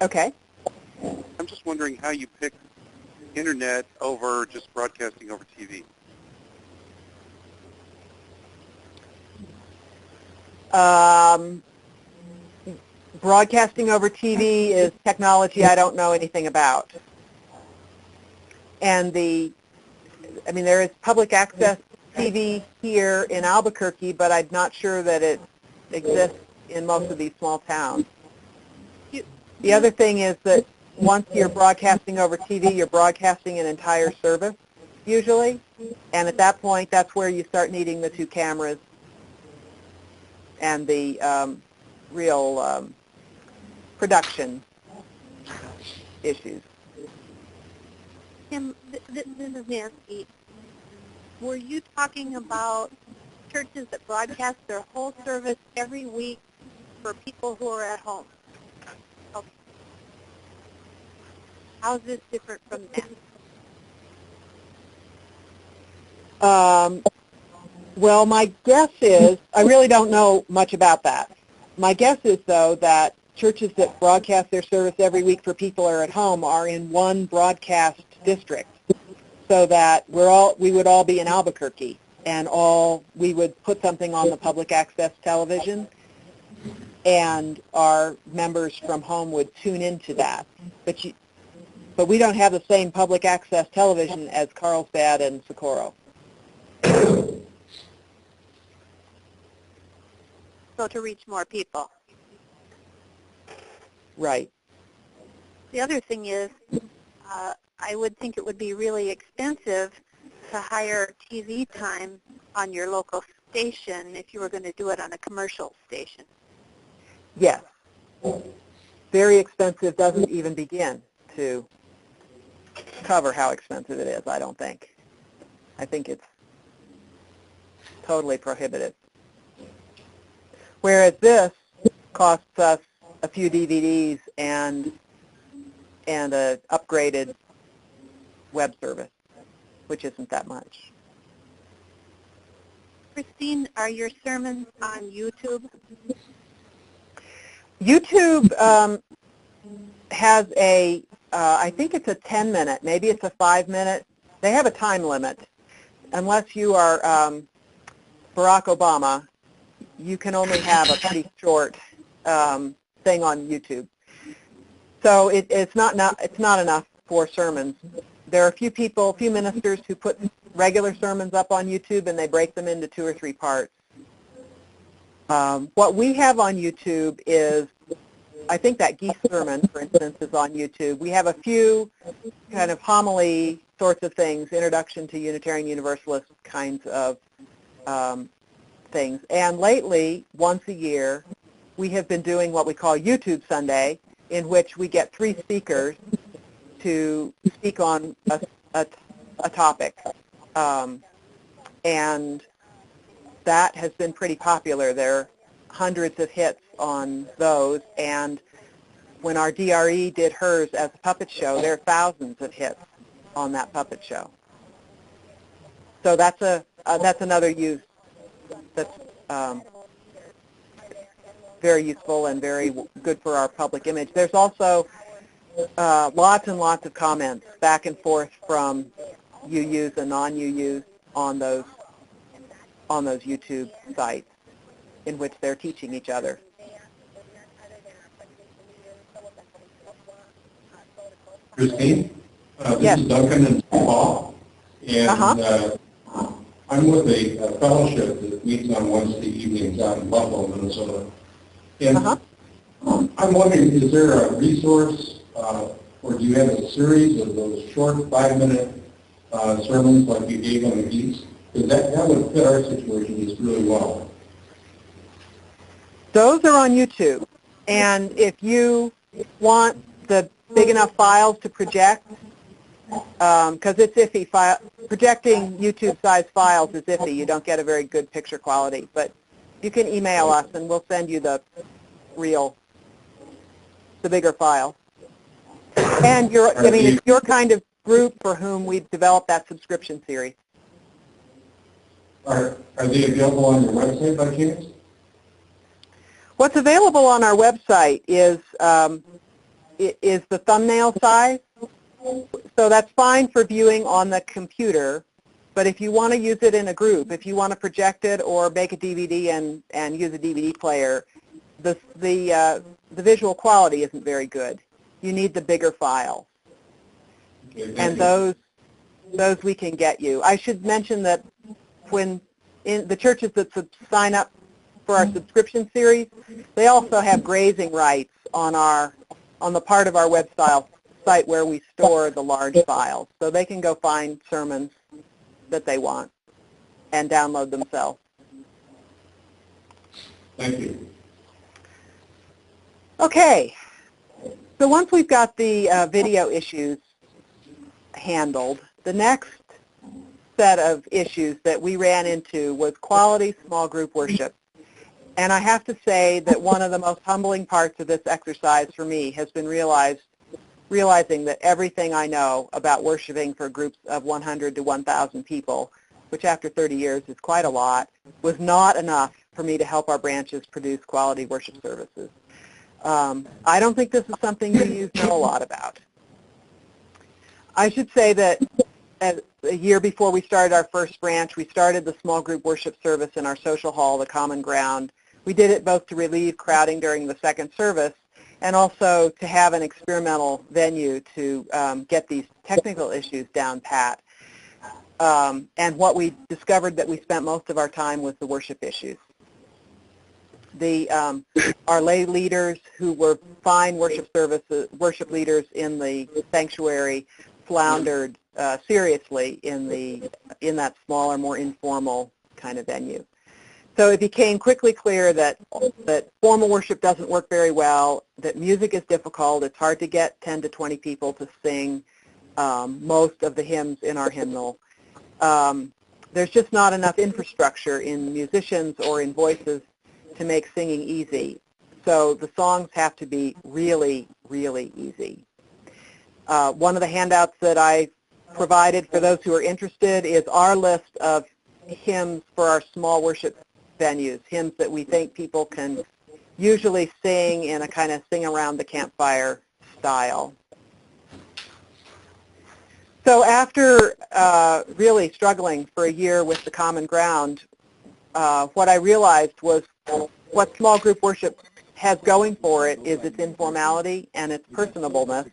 Okay. I'm just wondering how you pick internet over just broadcasting over TV. Broadcasting over TV is technology I don't know anything about. And there is public access TV here in Albuquerque, but I'm not sure that it exists in most of these small towns. The other thing is that once you're broadcasting over TV, you're broadcasting an entire service, usually. And at that point, that's where you start needing the 2 cameras and the real production issues. Kim, this is Nancy. Were you talking about churches that broadcast their whole service every week for people who are at home? Okay. How is this different from that? Well, my guess is, I really don't know much about that. My guess is, though, that churches that broadcast their service every week for people who are at home are in one broadcast district, so that we would all be in Albuquerque, and we would put something on the public access television, and our members from home would tune into that. But we don't have the same public access television as Carlsbad and Socorro. So to reach more people. Right. The other thing is, I would think it would be really expensive to hire TV time on your local station if you were going to do it on a commercial station. Yes. Very expensive, doesn't even begin to cover how expensive it is, I don't think. I think it's totally prohibitive. Whereas this costs us a few DVDs and an upgraded web service, which isn't that much. Christine, are your sermons on YouTube? YouTube has I think it's a 10-minute, maybe it's a 5-minute. They have a time limit. Unless you are Barack Obama, you can only have a pretty short thing on YouTube. So it's not enough for sermons. There are a few ministers who put regular sermons up on YouTube, and they break them into 2 or 3 parts. What we have on YouTube is, I think that Geese sermon, for instance, is on YouTube. We have a few kind of homily sorts of things, introduction to Unitarian Universalist kinds of things. And lately, once a year, we have been doing what we call YouTube Sunday, in which we get 3 speakers to speak on a topic. And that has been pretty popular. There are hundreds of hits on those, and when our DRE did hers as a puppet show, there are thousands of hits on that puppet show. So that's another use that's very useful and very good for our public image. There's also lots and lots of comments back and forth from UUs and non-UUs on those YouTube sites in which they're teaching each other. Christine, Yes. this is Duncan and Paul, and I'm with a fellowship that meets on Wednesday evenings out in Buffalo, Minnesota. And I'm wondering, is there a resource, or do you have a series of those short 5-minute sermons like you gave on the Geese? Because that would fit our situation just really well. Those are on YouTube, and if you want the big enough files to project, because it's iffy, projecting YouTube-sized files is iffy. You don't get a very good picture quality. But You can email us and we'll send you the bigger file. And it's your kind of group for whom we've developed that subscription series. Are they available on your website by chance? What's available on our website is the thumbnail size. So that's fine for viewing on the computer, but if you want to use it in a group, if you want to project it or make a DVD and use a DVD player, the visual quality isn't very good. You need the bigger file. Okay, and those we can get you. I should mention that when in the churches that sign up for our subscription series, they also have grazing rights on the part of our website where we store the large files, so they can go find sermons that they want and download themselves. Thank you. Okay, so once we've got the video issues handled, the next set of issues that we ran into was quality small group worship. And I have to say that one of the most humbling parts of this exercise for me has been realizing that everything I know about worshiping for groups of 100 to 1,000 people, which after 30 years is quite a lot, was not enough for me to help our branches produce quality worship services. I don't think this is something you know a lot about. I should say that a year before we started our first branch, we started the small group worship service in our social hall, the Common Ground. We did it both to relieve crowding during the second service and also to have an experimental venue to get these technical issues down pat. And what we discovered that we spent most of our time was the worship issues. Our lay leaders, who were fine worship leaders in the sanctuary, floundered seriously in that smaller, more informal kind of venue. So it became quickly clear that formal worship doesn't work very well, that music is difficult. It's hard to get 10 to 20 people to sing most of the hymns in our hymnal. There's just not enough infrastructure in musicians or in voices to make singing easy. So the songs have to be really, really easy. One of the handouts that I provided for those who are interested is our list of hymns for our small worship venues, hymns that we think people can usually sing in a kind of sing around the campfire style. So after really struggling for a year with the Common Ground, what I realized was what small group worship has going for it is its informality and its personableness.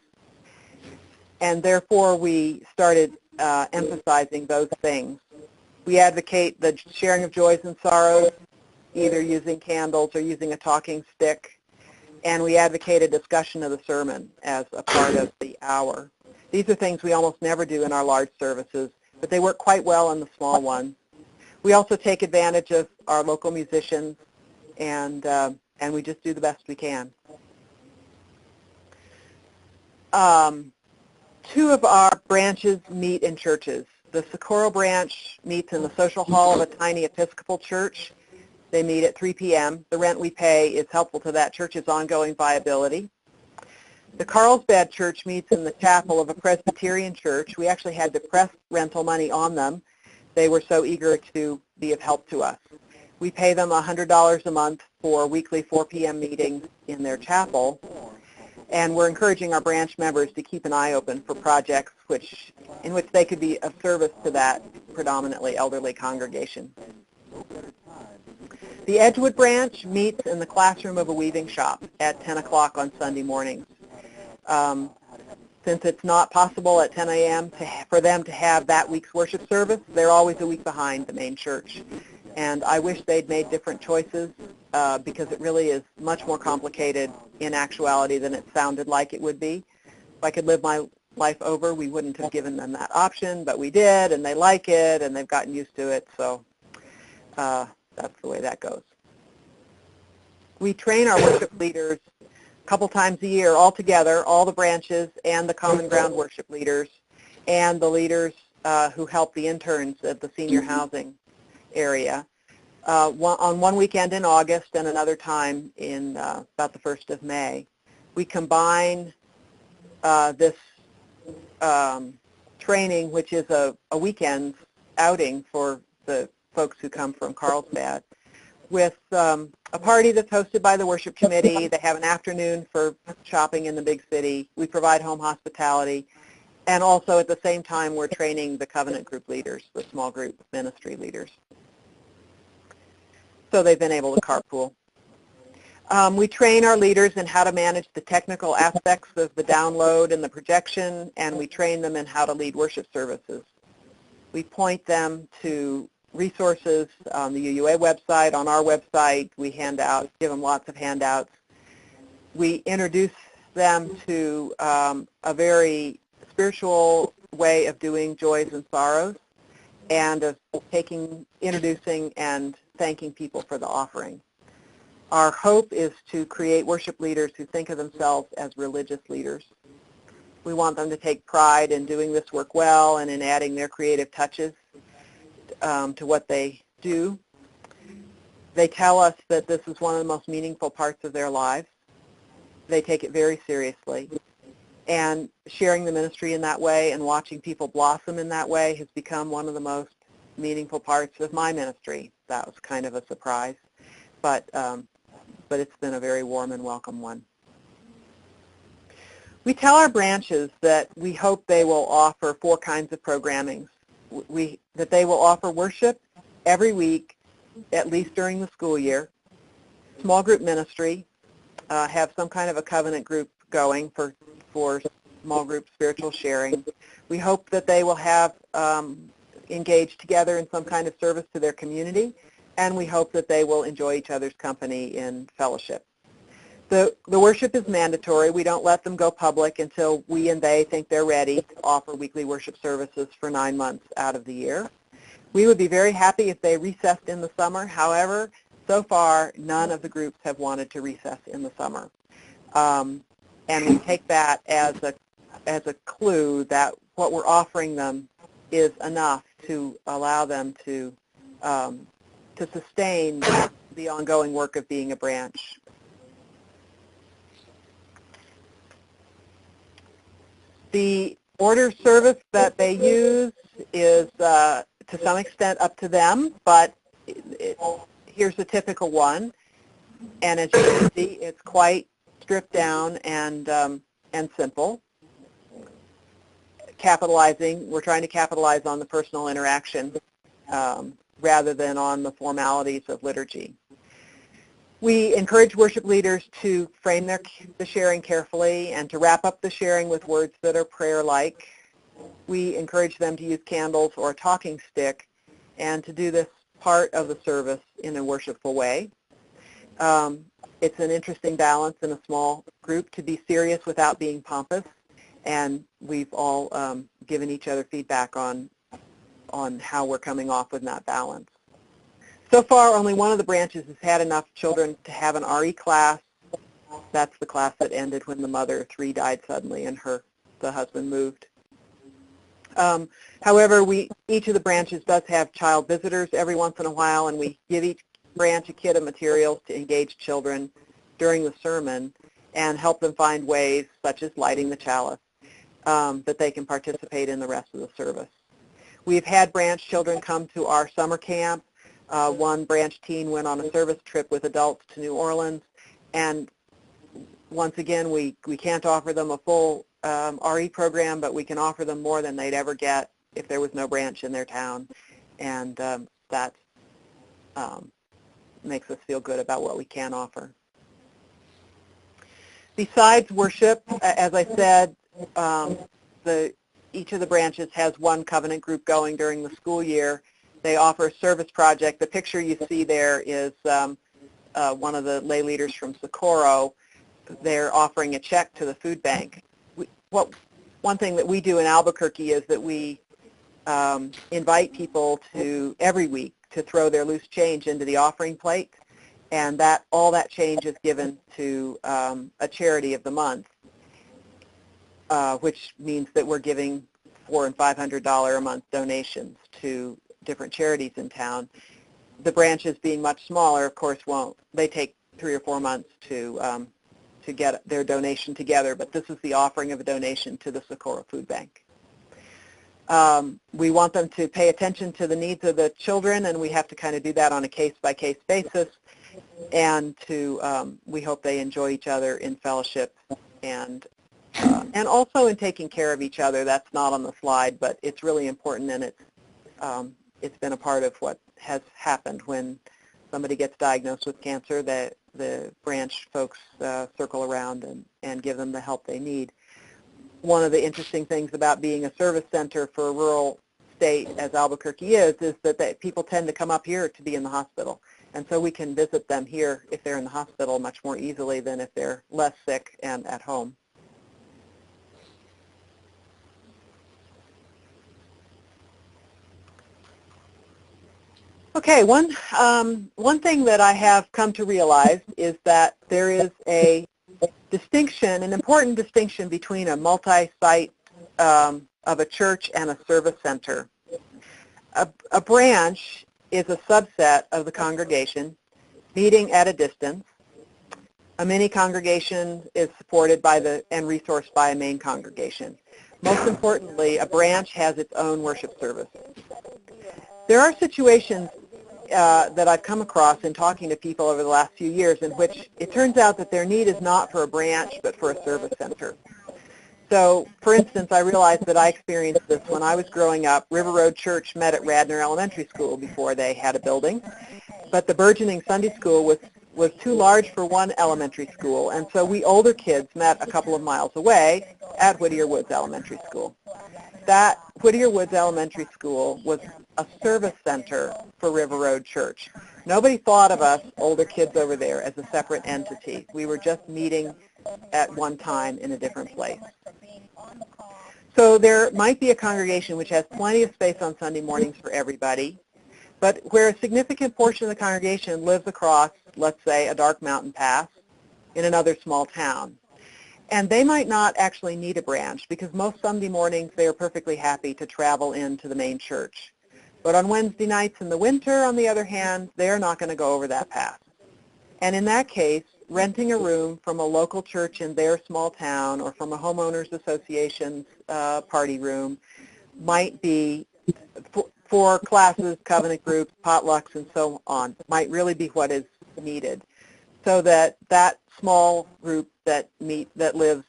And therefore we started emphasizing those things. We advocate the sharing of joys and sorrows, either using candles or using a talking stick. And we advocate a discussion of the sermon as a part of the hour. These are things we almost never do in our large services, but they work quite well in the small ones. We also take advantage of our local musicians, and we just do the best we can. Two of our branches meet in churches. The Socorro branch meets in the social hall of a tiny Episcopal church. They meet at 3 p.m. The rent we pay is helpful to that church's ongoing viability. The Carlsbad church meets in the chapel of a Presbyterian church. We actually had to press rental money on them. They were so eager to be of help to us. We pay them $100 a month for weekly 4 p.m. meetings in their chapel. And we're encouraging our branch members to keep an eye open for projects in which they could be of service to that predominantly elderly congregation. The Edgewood branch meets in the classroom of a weaving shop at 10 o'clock on Sunday mornings. Since it's not possible at 10 a.m. for them to have that week's worship service, they're always a week behind the main church. And I wish they'd made different choices because it really is much more complicated in actuality than it sounded like it would be. If I could live my life over, we wouldn't have given them that option, but we did, and they like it, and they've gotten used to it, so that's the way that goes. We train our worship leaders a couple times a year all together, all the branches and the Common Ground worship leaders and the leaders who help the interns at the senior housing area. on one weekend in August and another time in about the 1st of May. We combine this training, which is a weekend outing for the folks who come from Carlsbad, with a party that's hosted by the worship committee. They have an afternoon for shopping in the big city. We provide home hospitality. And also at the same time, we're training the covenant group leaders, the small group ministry leaders. So they've been able to carpool. We train our leaders in how to manage the technical aspects of the download and the projection, and we train them in how to lead worship services. We point them to resources on the UUA website, on our website. We give them lots of handouts. We introduce them to a very spiritual way of doing joys and sorrows, and of introducing and thanking people for the offering. Our hope is to create worship leaders who think of themselves as religious leaders. We want them to take pride in doing this work well and in adding their creative touches to what they do. They tell us that this is one of the most meaningful parts of their lives. They take it very seriously. And sharing the ministry in that way and watching people blossom in that way has become one of the most meaningful parts of my ministry. That was kind of a surprise, but it's been a very warm and welcome one. We tell our branches that we hope they will offer 4 kinds of programming. That they will offer worship every week, at least during the school year, small group ministry, have some kind of a covenant group going for small group spiritual sharing. We hope that they will have engaged together in some kind of service to their community, and we hope that they will enjoy each other's company in fellowship. The worship is mandatory. We don't let them go public until we and they think they're ready to offer weekly worship services for 9 months out of the year. We would be very happy if they recessed in the summer. However, so far, none of the groups have wanted to recess in the summer. And we take that as a clue that what we're offering them is enough to allow them to sustain the ongoing work of being a branch. The order service that they use is to some extent up to them, but here's a typical one. And as you can see, it's quite stripped down and simple. We're trying to capitalize on the personal interaction rather than on the formalities of liturgy. We encourage worship leaders to frame the sharing carefully and to wrap up the sharing with words that are prayer-like. We encourage them to use candles or a talking stick and to do this part of the service in a worshipful way. It's an interesting balance in a small group to be serious without being pompous, and we've all given each other feedback on how we're coming off with that balance. So far, only one of the branches has had enough children to have an RE class. That's the class that ended when the mother of 3 died suddenly and the husband moved. However, each of the branches does have child visitors every once in a while, and we give each branch a kit of materials to engage children during the sermon and help them find ways, such as lighting the chalice, that they can participate in the rest of the service. We've had branch children come to our summer camp. One branch teen went on a service trip with adults to New Orleans, and once again, we can't offer them a full RE program, but we can offer them more than they'd ever get if there was no branch in their town, and that makes us feel good about what we can offer. Besides worship, as I said, each of the branches has one covenant group going during the school year. They offer a service project. The picture you see there is one of the lay leaders from Socorro. They're offering a check to the food bank. One thing that we do in Albuquerque is that we invite people to every week to throw their loose change into the offering plate, and all that change is given to a charity of the month, which means that we're giving $400 and $500 a month donations to different charities in town. the branches being much smaller, of course, they take 3 or 4 months to get their donation together, but this is the offering of a donation to the Socorro Food Bank. We want them to pay attention to the needs of the children, and we have to kind of do that on a case-by-case basis, and we hope they enjoy each other in fellowship and also in taking care of each other. That's not on the slide, but it's really important, and it's been a part of what has happened when somebody gets diagnosed with cancer. That the branch folks circle around and give them the help they need. One of the interesting things about being a service center for a rural state as Albuquerque is that people tend to come up here to be in the hospital. And so we can visit them here if they're in the hospital much more easily than if they're less sick and at home. Okay, one thing that I have come to realize is that there is a distinction, an important distinction between a multi-site of a church and a service center. A branch is a subset of the congregation meeting at a distance. A mini congregation is supported by and resourced by a main congregation. Most importantly, a branch has its own worship service. There are situations that I've come across in talking to people over the last few years in which it turns out that their need is not for a branch but for a service center. So, for instance, I realized that I experienced this when I was growing up. River Road Church met at Radnor Elementary School before they had a building, but the burgeoning Sunday school was too large for one elementary school, and so we older kids met a couple of miles away at Whittier Woods Elementary School. That Whittier Woods Elementary School was a service center for River Road Church. Nobody thought of us older kids over there as a separate entity. We were just meeting at one time in a different place. So there might be a congregation which has plenty of space on Sunday mornings for everybody, but where a significant portion of the congregation lives across, let's say, a dark mountain pass in another small town. And they might not actually need a branch because most Sunday mornings they are perfectly happy to travel into the main church. But on Wednesday nights in the winter, on the other hand, they are not going to go over that path. And in that case, renting a room from a local church in their small town or from a homeowners association's party room might be, for classes, covenant groups, potlucks, and so on, might really be what is needed, so that that small group that lives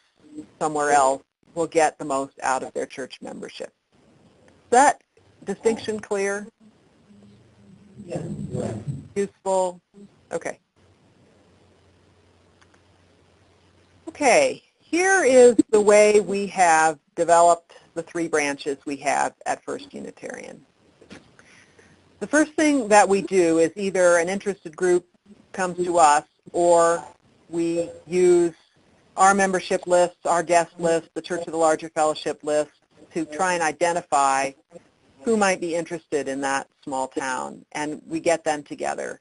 somewhere else will get the most out of their church membership. Is that distinction clear? Yes. Useful? Okay. Okay, here is the way we have developed the 3 branches we have at First Unitarian. The first thing that we do is either an interested group comes to us or we use our membership lists, our guest list, the Church of the Larger Fellowship list to try and identify who might be interested in that small town, and we get them together.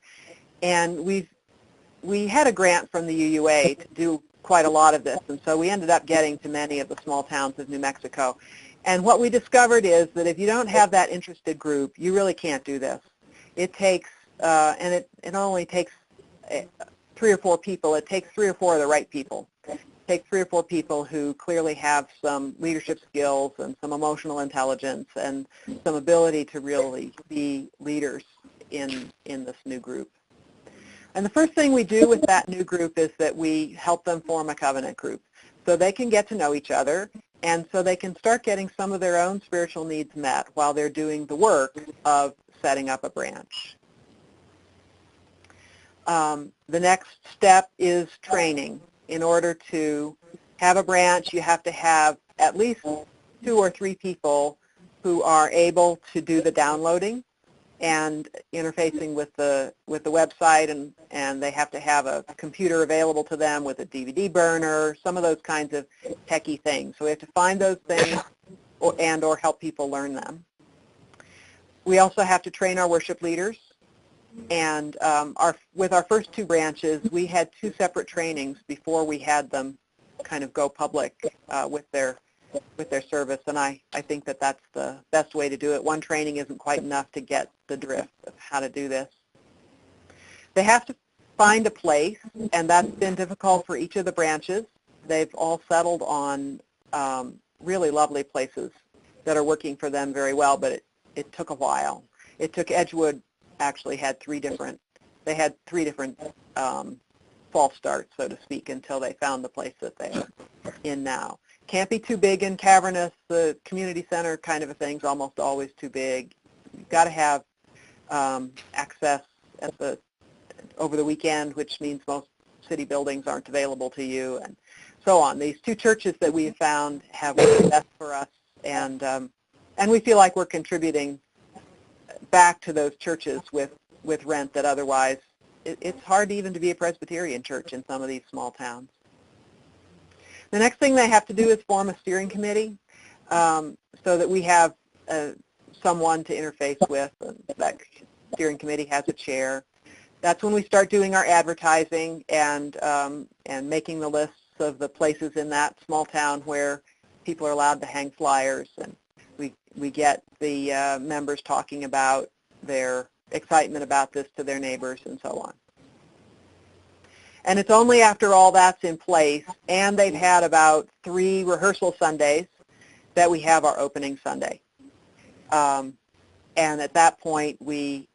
And we had a grant from the UUA to do quite a lot of this, and so we ended up getting to many of the small towns of New Mexico. And what we discovered is that if you don't have that interested group, you really can't do this. It takes, and it only takes 3 or 4 people. It takes 3 or 4 of the right people. It takes 3 or 4 people who clearly have some leadership skills and some emotional intelligence and some ability to really be leaders in this new group. And the first thing we do with that new group is that we help them form a covenant group so they can get to know each other and so they can start getting some of their own spiritual needs met while they're doing the work of setting up a branch. The next step is training. In order to have a branch, you have to have at least 2 or 3 people who are able to do the downloading and interfacing with the website, and they have to have a computer available to them with a DVD burner, some of those kinds of techie things. So we have to find those things or help people learn them. We also have to train our worship leaders. And with our first 2 branches, we had 2 separate trainings before we had them kind of go public with their service, and I think that that's the best way to do it. One training isn't quite enough to get the drift of how to do this. They have to find a place, and that's been difficult for each of the branches. They've all settled on really lovely places that are working for them very well, but it took a while. It took Edgewood actually had three different false starts, so to speak, until they found the place that they're in now. Can't be too big and cavernous. The community center kind of a thing's almost always too big. You've got to have access over the weekend, which means most city buildings aren't available to you, and so on. These two churches that we have found have worked best for us, and we feel like we're contributing back to those churches with rent that otherwise it's hard even to be a Presbyterian church in some of these small towns. The next thing they have to do is form a steering committee so that we have someone to interface with. That steering committee has a chair. That's when we start doing our advertising and making the lists of the places in that small town where people are allowed to hang flyers, and we get the members talking about their excitement about this to their neighbors and so on. And it's only after all that's in place and they've had about 3 rehearsal Sundays that we have our opening Sunday. And at that point we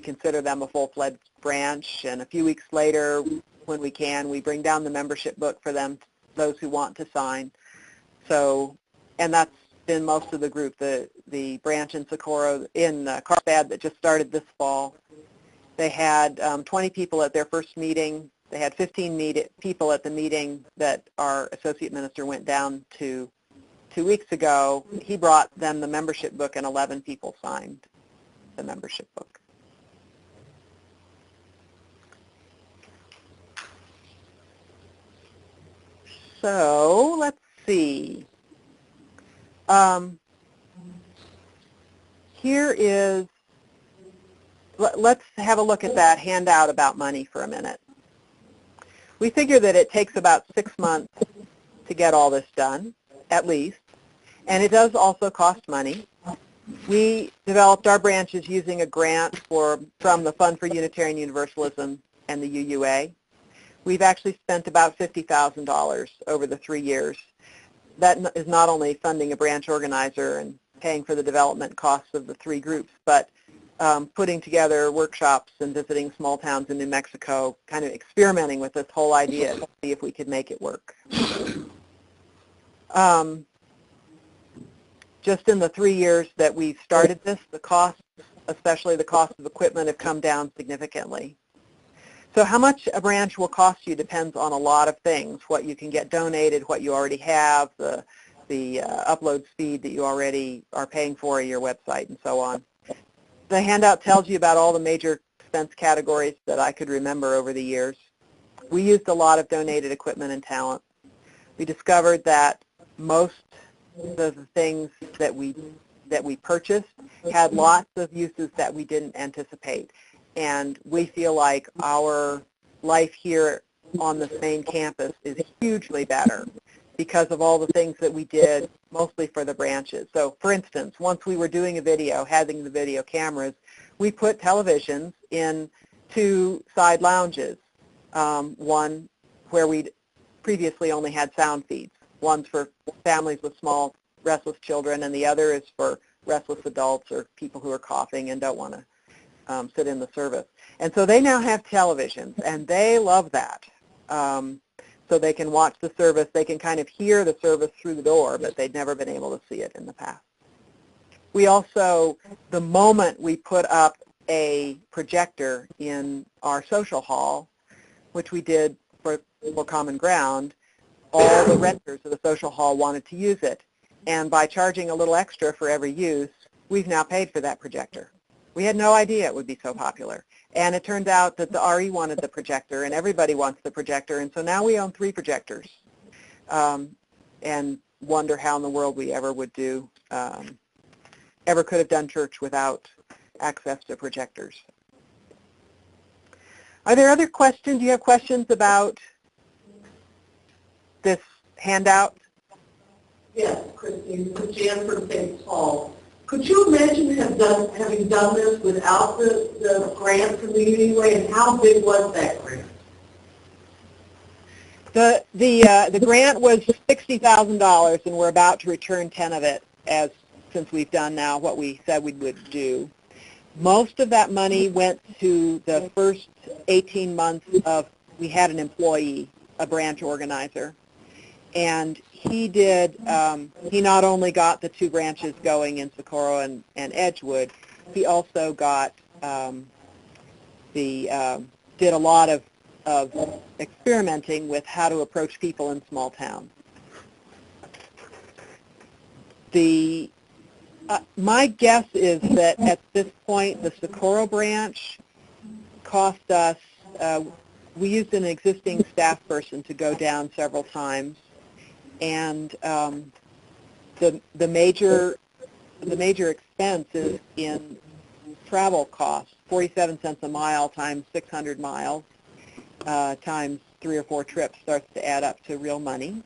consider them a full-fledged branch, and a few weeks later when we can, we bring down the membership book for them, those who want to sign. So, and that's been most of the group. The branch in Socorro, in Carlsbad that just started this fall, they had 20 people at their first meeting. They had 15 people at the meeting that our associate minister went down to 2 weeks ago. He brought them the membership book, and 11 people signed the membership book. So let's see. Here is, let's have a look at that handout about money for a minute. We figure that it takes about 6 months to get all this done, at least, and it does also cost money. We developed our branches using a grant from the Fund for Unitarian Universalism and the UUA. We've actually spent about $50,000 over the 3 years. That is not only funding a branch organizer and paying for the development costs of the 3 groups, but putting together workshops and visiting small towns in New Mexico, kind of experimenting with this whole idea to see if we could make it work. Just in the 3 years that we've started this, the costs, especially the cost of equipment, have come down significantly. So how much a branch will cost you depends on a lot of things: what you can get donated, what you already have, the upload speed that you already are paying for your website, and so on. The handout tells you about all the major expense categories that I could remember over the years. We used a lot of donated equipment and talent. We discovered that most of the things that we purchased had lots of uses that we didn't anticipate. And we feel like our life here on this main campus is hugely better because of all the things that we did, mostly for the branches. So, for instance, once we were doing a video, having the video cameras, we put televisions in 2 side lounges, one where we'd previously only had sound feeds. One's for families with small, restless children, and the other is for restless adults or people who are coughing and don't want to sit in the service. And so they now have televisions, and they love that. So they can watch the service. They can kind of hear the service through the door, but they'd never been able to see it in the past. We also, the moment we put up a projector in our social hall, which we did for Common Ground, all the renters of the social hall wanted to use it. And by charging a little extra for every use, we've now paid for that projector. We had no idea it would be so popular. And it turned out that the RE wanted the projector, and everybody wants the projector, and so now we own 3 projectors, and wonder how in the world we ever would do, ever could have done church without access to projectors. Are there other questions? Do you have questions about this handout? Yes, Christine, this is Jan from St. Paul. Could you imagine having done this without the grant from the Uniway, and how big was that grant? The grant was $60,000, and we're about to return 10 of it since we've done now what we said we would do. Most of that money went to the first 18 months we had an employee, a branch organizer, and he not only got the 2 branches going in Socorro and Edgewood, he also got did a lot of experimenting with how to approach people in small towns. My guess is that at this point the Socorro branch cost us, we used an existing staff person to go down several times, and the major expense is in travel costs, 47 cents a mile times 600 miles times 3 or 4 trips starts to add up to real money.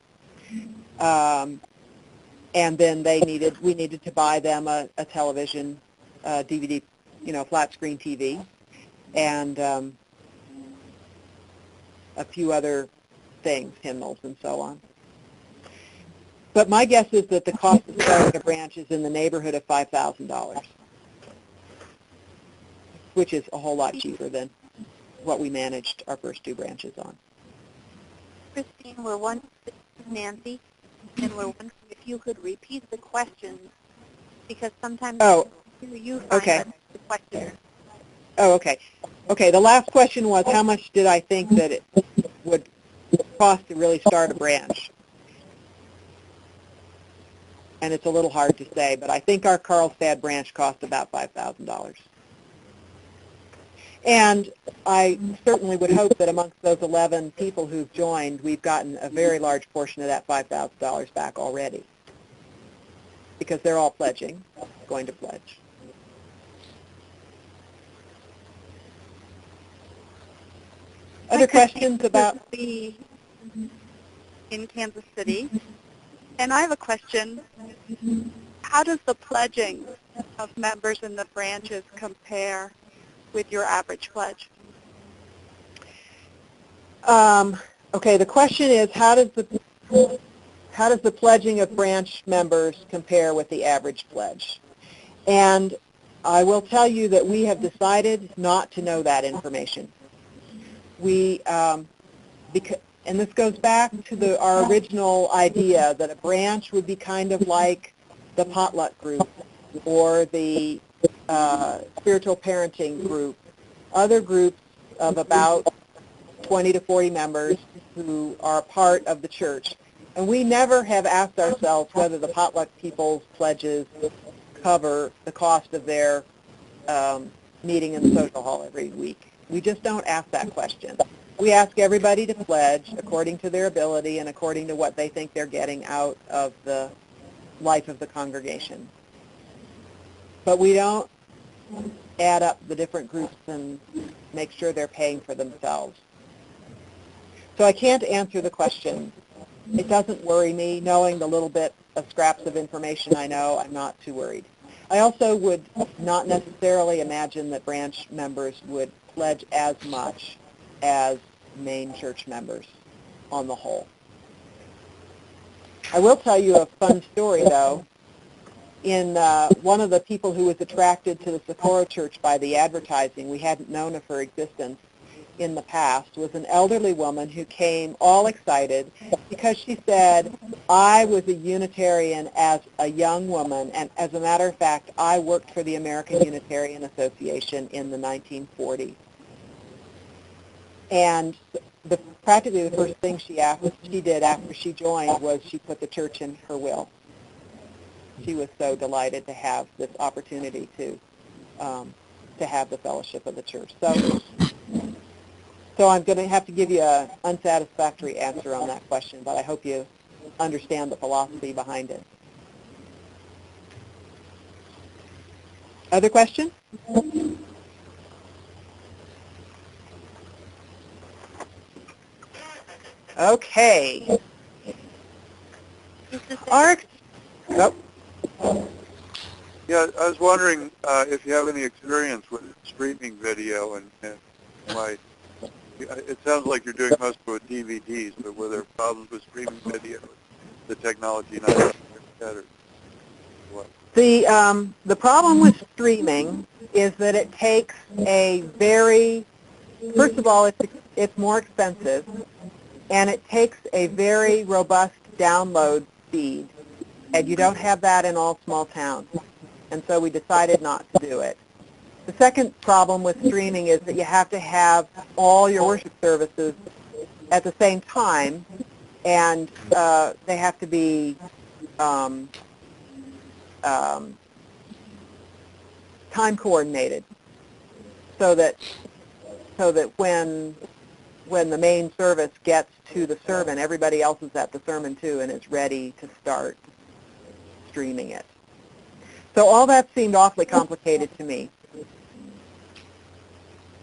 And then we needed to buy them a television, DVD, flat screen TV, and a few other things, hymnals and so on. But my guess is that the cost of starting a branch is in the neighborhood of $5,000, which is a whole lot cheaper than what we managed our first 2 branches on. Christine, Nancy, and we're wondering if you could repeat the questions, because sometimes you find okay. that the question. Oh, okay. Okay, the last question was, how much did I think that it would cost to really start a branch? And it's a little hard to say, but I think our Carlstad branch cost about $5,000. And I certainly would hope that amongst those 11 people who've joined, we've gotten a very large portion of that $5,000 back already, because they're all going to pledge. Other questions about in Kansas City? And I have a question. How does the pledging of members in the branches compare with your average pledge? Okay, the question is, how does the pledging of branch members compare with the average pledge? And I will tell you that we have decided not to know that information. And this goes back to our original idea that a branch would be kind of like the potluck group or the spiritual parenting group, other groups of about 20 to 40 members who are part of the church. And we never have asked ourselves whether the potluck people's pledges cover the cost of their meeting in the social hall every week. We just don't ask that question. We ask everybody to pledge according to their ability and according to what they think they're getting out of the life of the congregation. But we don't add up the different groups and make sure they're paying for themselves. So I can't answer the question. It doesn't worry me. Knowing the little bit of scraps of information I know, I'm not too worried. I also would not necessarily imagine that branch members would pledge as much as main church members on the whole. I will tell you a fun story, though. In one of the people who was attracted to the Socorro Church by the advertising, we hadn't known of her existence in the past, was an elderly woman who came all excited because she said, I was a Unitarian as a young woman, and as a matter of fact, I worked for the American Unitarian Association in the 1940s. And practically the first thing she did after she joined was she put the church in her will. She was so delighted to have this opportunity to have the fellowship of the church. So I'm going to have to give you an unsatisfactory answer on that question, but I hope you understand the philosophy behind it. Other questions? Okay. Yeah, I was wondering if you have any experience with streaming video, and why. It sounds like you're doing most of it with DVDs, but were there problems with streaming video, the technology not better? What? The problem with streaming is that it takes a very, first of all, it's more expensive, and it takes a very robust download speed, and you don't have that in all small towns, and so we decided not to do it. The second problem with streaming is that you have to have all your worship services at the same time, and they have to be time coordinated, so that when the main service gets to the sermon, everybody else is at the sermon too and is ready to start streaming it. So all that seemed awfully complicated to me.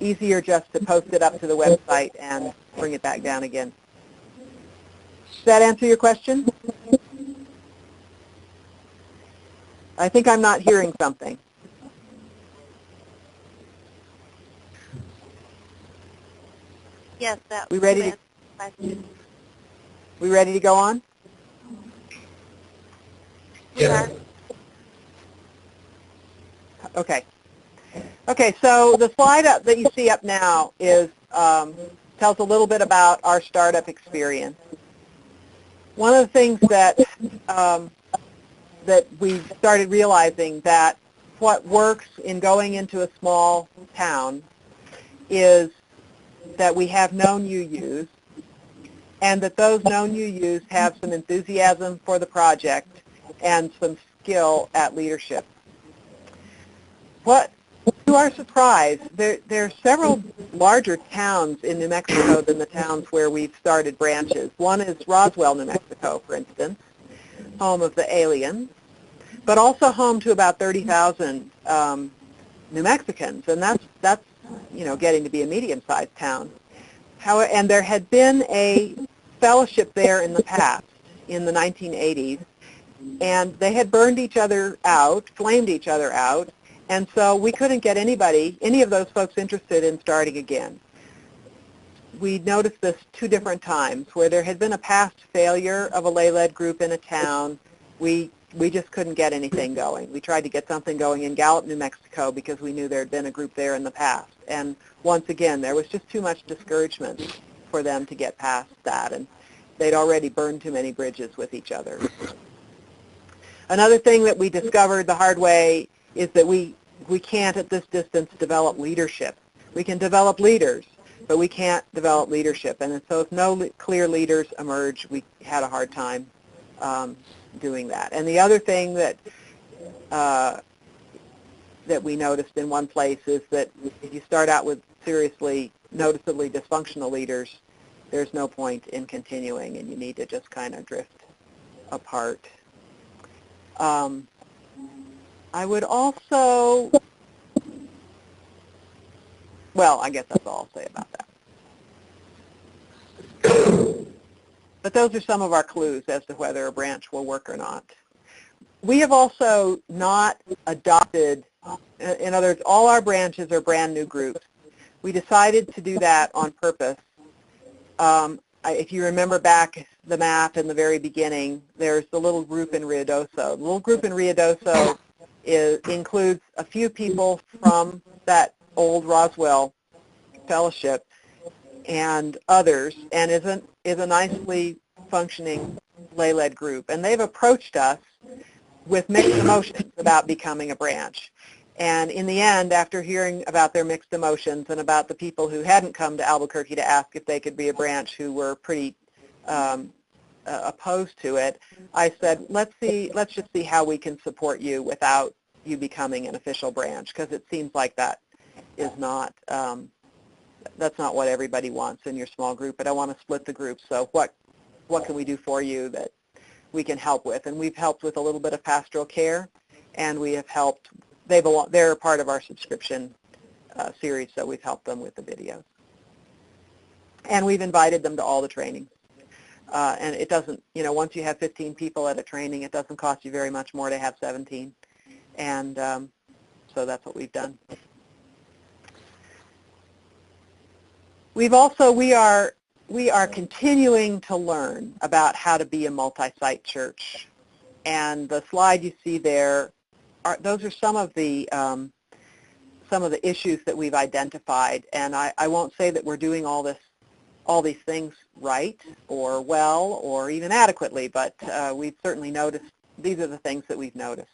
Easier just to post it up to the website and bring it back down again. Does that answer your question? I think I'm not hearing something. Yes, that We ready to? We ready to go on? Yes. Okay. Okay, so the slide up that you see up now is tells a little bit about our startup experience. One of the things that that we started realizing that what works in going into a small town is that we have known UUs, and that those known UUs have some enthusiasm for the project and some skill at leadership. To our surprise, there are several larger towns in New Mexico than the towns where we've started branches. One is Roswell, New Mexico, for instance, home of the aliens, but also home to about 30,000 New Mexicans, and that's getting to be a medium-sized town. And there had been a fellowship there in the past, in the 1980s, and they had burned each other out, flamed each other out, and so we couldn't get any of those folks interested in starting again. We noticed this 2 different times, where there had been a past failure of a lay-led group in a town. We just couldn't get anything going. We tried to get something going in Gallup, New Mexico, because we knew there had been a group there in the past. And once again, there was just too much discouragement for them to get past that, and they'd already burned too many bridges with each other. Another thing that we discovered the hard way is that we can't at this distance develop leadership. We can develop leaders, but we can't develop leadership. And so if no clear leaders emerge, we had a hard time doing that. And the other thing that that we noticed in one place is that if you start out with seriously, noticeably dysfunctional leaders, there's no point in continuing, and you need to just kind of drift apart. I would also, well, I guess that's all I'll say about that. But those are some of our clues as to whether a branch will work or not. We have also not adopted, in other words, all our branches are brand new groups. We decided to do that on purpose. If you remember back the map in the very beginning, there's the little group in Ruidoso. The little group in Ruidoso includes a few people from that old Roswell fellowship and others, and is a nicely functioning lay-led group. And they've approached us with mixed emotions about becoming a branch. And in the end, after hearing about their mixed emotions and about the people who hadn't come to Albuquerque to ask if they could be a branch who were pretty opposed to it, I said, let's just see how we can support you without you becoming an official branch, because it seems like that is not, that's not what everybody wants in your small group, but I want to split the group. So what can we do for you that we can help with? And we've helped with a little bit of pastoral care, and we have helped, they're part of our subscription series, so we've helped them with the videos. And we've invited them to all the trainings. And it doesn't, once you have 15 people at a training, it doesn't cost you very much more to have 17. And so that's what we've done. We are continuing to learn about how to be a multi-site church. And the slide you see there, those are some of the issues that we've identified. And I won't say that we're doing all these things right or well or even adequately, but we've certainly noticed these are the things that we've noticed.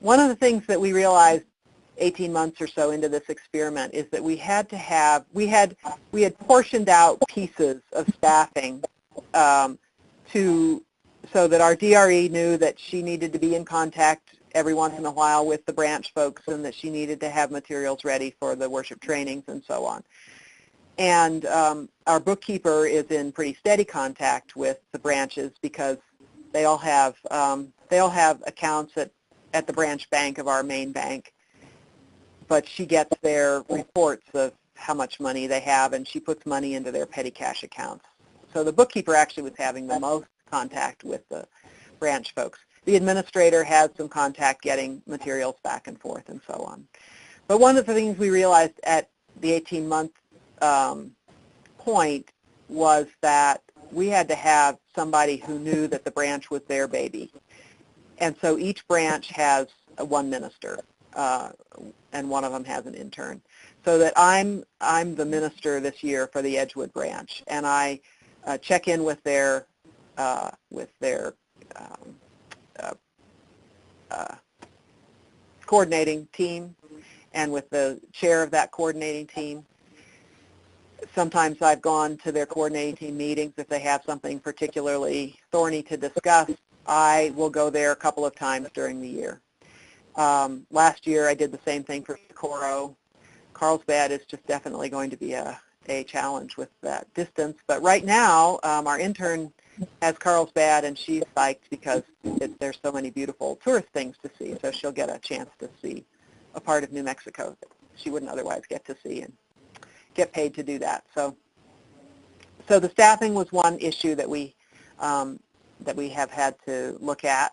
One of the things that we realized 18 months or so into this experiment is that we had portioned out pieces of staffing so that our DRE knew that she needed to be in contact every once in a while with the branch folks and that she needed to have materials ready for the worship trainings and so on. And our bookkeeper is in pretty steady contact with the branches because they all have accounts at the branch bank of our main bank. But she gets their reports of how much money they have, and she puts money into their petty cash accounts. So the bookkeeper actually was having the most contact with the branch folks. The administrator has some contact getting materials back and forth and so on. But one of the things we realized at the 18-month point was that we had to have somebody who knew that the branch was their baby. And so each branch has one minister. And one of them has an intern. So that I'm the minister this year for the Edgewood branch, and I check in with their coordinating team and with the chair of that coordinating team. Sometimes I've gone to their coordinating team meetings if they have something particularly thorny to discuss. I will go there a couple of times during the year. Last year I did the same thing for Socorro. Carlsbad is just definitely going to be a challenge with that distance. But right now our intern has Carlsbad, and she's psyched because there's so many beautiful tourist things to see. So she'll get a chance to see a part of New Mexico that she wouldn't otherwise get to see and get paid to do that. So the staffing was one issue that we have had to look at.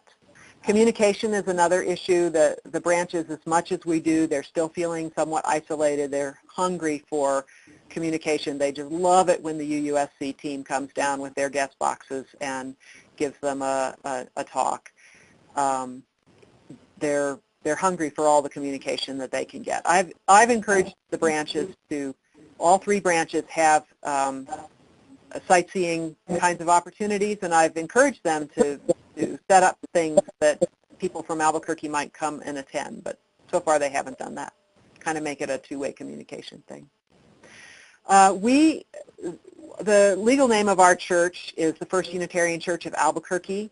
Communication is another issue. The branches, as much as we do, they're still feeling somewhat isolated. They're hungry for communication. They just love it when the UUSC team comes down with their guest boxes and gives them a talk. They're hungry for all the communication that they can get. I've encouraged the branches to, all three branches have sightseeing kinds of opportunities, and I've encouraged them to set up things that people from Albuquerque might come and attend, but so far they haven't done that. Kind of make it a two-way communication thing. The legal name of our church is the First Unitarian Church of Albuquerque,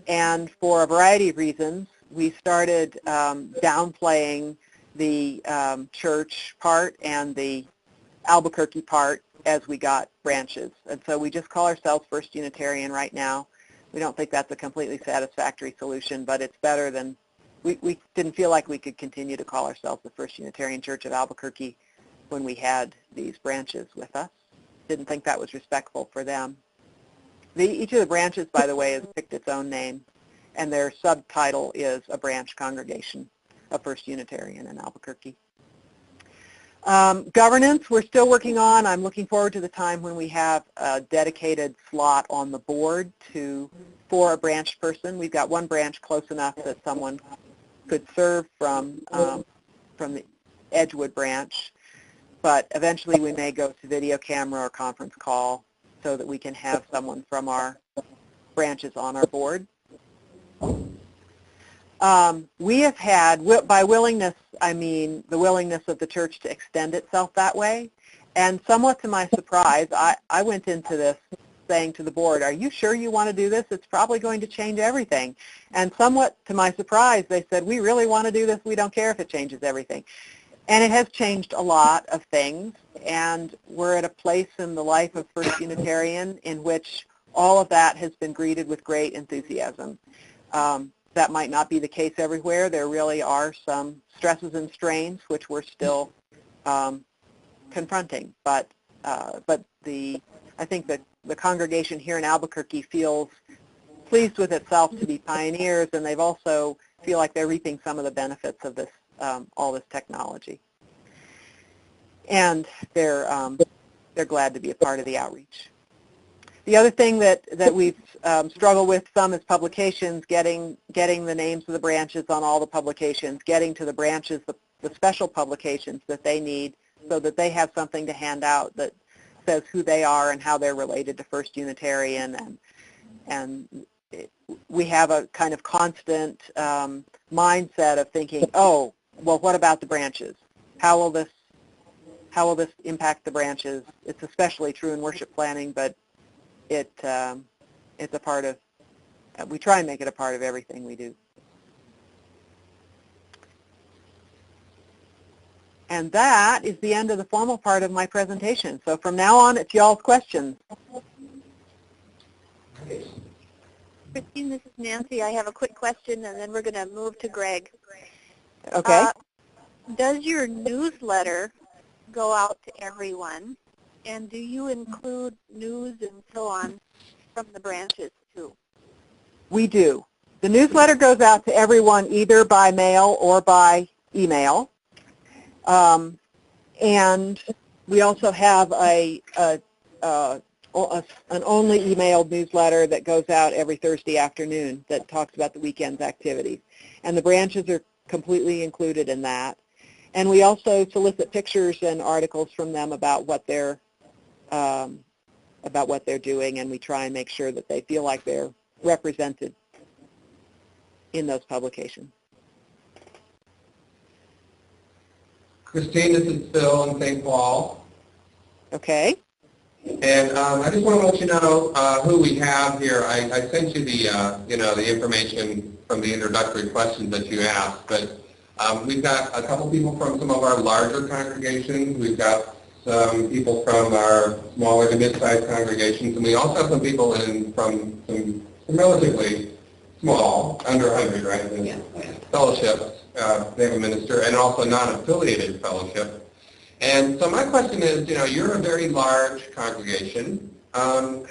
and for a variety of reasons, we started downplaying the church part and the Albuquerque part as we got branches. And so we just call ourselves First Unitarian right now. We don't think that's a completely satisfactory solution, but it's better than, we didn't feel like we could continue to call ourselves the First Unitarian Church of Albuquerque when we had these branches with us. Didn't think that was respectful for them. Each of the branches, by the way, has picked its own name, and their subtitle is A Branch Congregation of First Unitarian in Albuquerque. Governance, we're still working on. I'm looking forward to the time when we have a dedicated slot on the board for a branch person. We've got one branch close enough that someone could serve from the Edgewood branch, but eventually we may go to video camera or conference call so that we can have someone from our branches on our board. We have had, by willingness, I mean the willingness of the church to extend itself that way. And somewhat to my surprise, I went into this saying to the board, are you sure you want to do this? It's probably going to change everything. And somewhat to my surprise, they said, we really want to do this. We don't care if it changes everything. And it has changed a lot of things. And we're at a place in the life of First Unitarian in which all of that has been greeted with great enthusiasm. That might not be the case everywhere. There really are some stresses and strains which we're still confronting. But I think that the congregation here in Albuquerque feels pleased with itself to be pioneers, and they've also feel like they're reaping some of the benefits of this, all this technology. And they're glad to be a part of the outreach. The other thing that we've struggled with some is publications, getting the names of the branches on all the publications, getting to the branches the special publications that they need so that they have something to hand out that says who they are and how they're related to First Unitarian. And we have a kind of constant mindset of thinking, oh, well, what about the branches? How will this impact the branches? It's especially true in worship planning, but it's a part of, we try and make it a part of everything we do. And that is the end of the formal part of my presentation. So from now on, it's y'all's questions. Christine, this is Nancy. I have a quick question, and then we're going to move to Greg. Okay. Does your newsletter go out to everyone? And do you include news and so on from the branches, too? We do. The newsletter goes out to everyone either by mail or by email. And we also have an only emailed newsletter that goes out every Thursday afternoon that talks about the weekend's activities. And the branches are completely included in that. And we also solicit pictures and articles from them about what they're doing, and we try and make sure that they feel like they're represented in those publications. Christine, this is Phil in St. Paul. Okay. And I just want to let you know who we have here. I sent you the the information from the introductory questions that you asked, but we've got a couple people from some of our larger congregations. We've got some people from our smaller to mid-sized congregations, and we also have some people from some relatively small, under 100, right? Yeah. Fellowships. They have a minister, and also non-affiliated fellowship. And so my question is, you're a very large congregation. How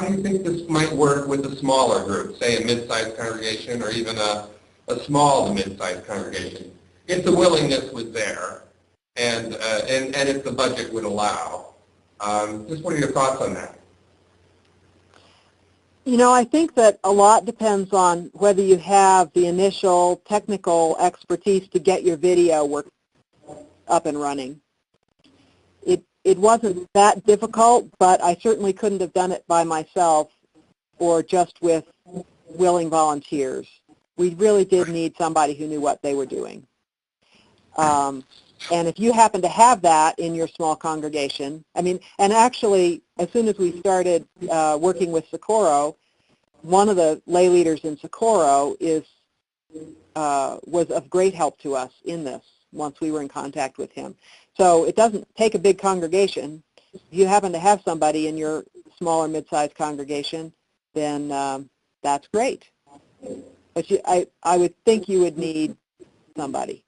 do you think this might work with a smaller group, say a mid-sized congregation or even a small to mid-sized congregation? If the willingness was there and if the budget would allow. Just what are your thoughts on that? I think that a lot depends on whether you have the initial technical expertise to get your video work up and running. It wasn't that difficult, but I certainly couldn't have done it by myself or just with willing volunteers. We really did need somebody who knew what they were doing. And if you happen to have that in your small congregation, and actually, as soon as we started working with Socorro, one of the lay leaders in Socorro was of great help to us in this once we were in contact with him. So it doesn't take a big congregation. If you happen to have somebody in your small or mid-sized congregation, then that's great. But I would think you would need somebody.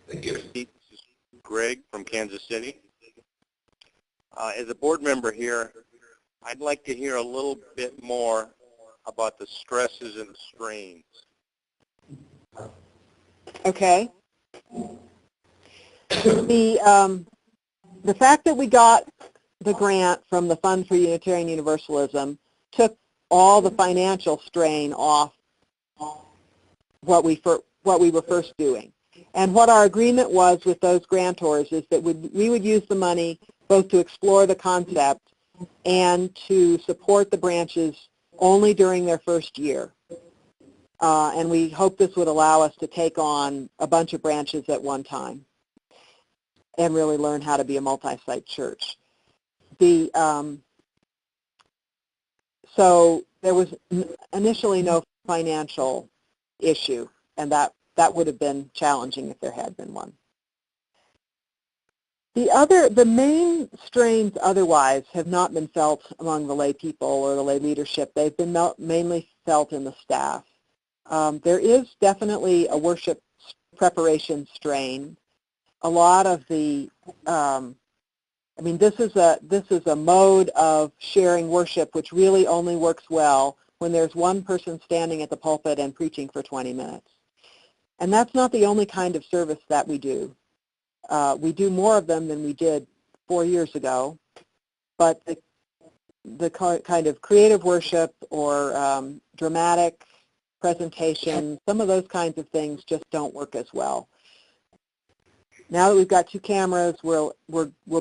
Thank you. This is Greg from Kansas City. As a board member here, I'd like to hear a little bit more about the stresses and the strains. Okay. The fact that we got the grant from the Fund for Unitarian Universalism took all the financial strain off what we were first doing. And what our agreement was with those grantors is that we would use the money both to explore the concept and to support the branches only during their first year. And we hope this would allow us to take on a bunch of branches at one time and really learn how to be a multi-site church. So there was initially no financial issue, and that would have been challenging if there had been one. The main strains otherwise have not been felt among the lay people or the lay leadership. They've been mainly felt in the staff. There is definitely a worship preparation strain. A lot of the I mean, this is a mode of sharing worship which really only works well when there's one person standing at the pulpit and preaching for 20 minutes. And that's not the only kind of service that we do. We do more of them than we did 4 years ago, but the kind of creative worship or dramatic presentation, some of those kinds of things just don't work as well. Now that we've got 2 cameras, we'll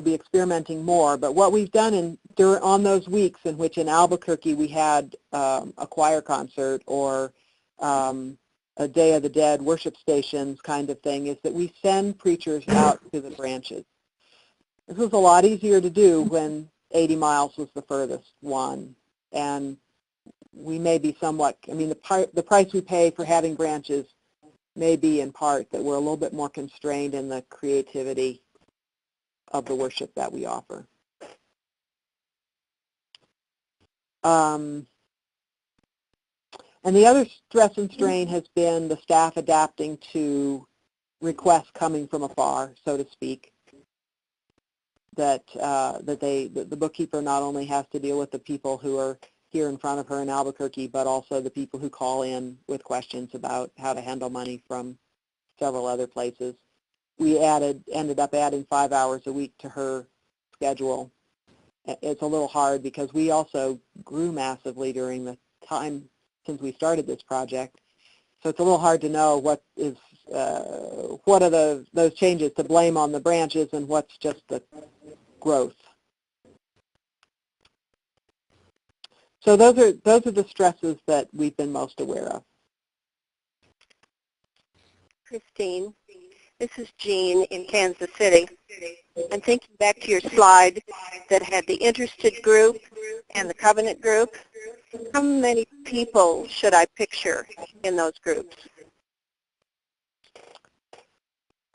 be experimenting more. But what we've done on those weeks in which in Albuquerque we had a choir concert or a Day of the Dead worship stations kind of thing, is that we send preachers out to the branches. This was a lot easier to do when 80 miles was the furthest one, and we may be somewhat, I mean, the price we pay for having branches may be in part that we're a little bit more constrained in the creativity of the worship that we offer. And the other stress and strain has been the staff adapting to requests coming from afar, so to speak. That the bookkeeper not only has to deal with the people who are here in front of her in Albuquerque, but also the people who call in with questions about how to handle money from several other places. We ended up adding 5 hours a week to her schedule. It's a little hard because we also grew massively during the time since we started this project. So it's a little hard to know what are those changes to blame on the branches and what's just the growth. So those are the stresses that we've been most aware of. Christine, this is Jean in Kansas City. I'm thinking back to your slide that had the interested group and the covenant group. How many people should I picture in those groups?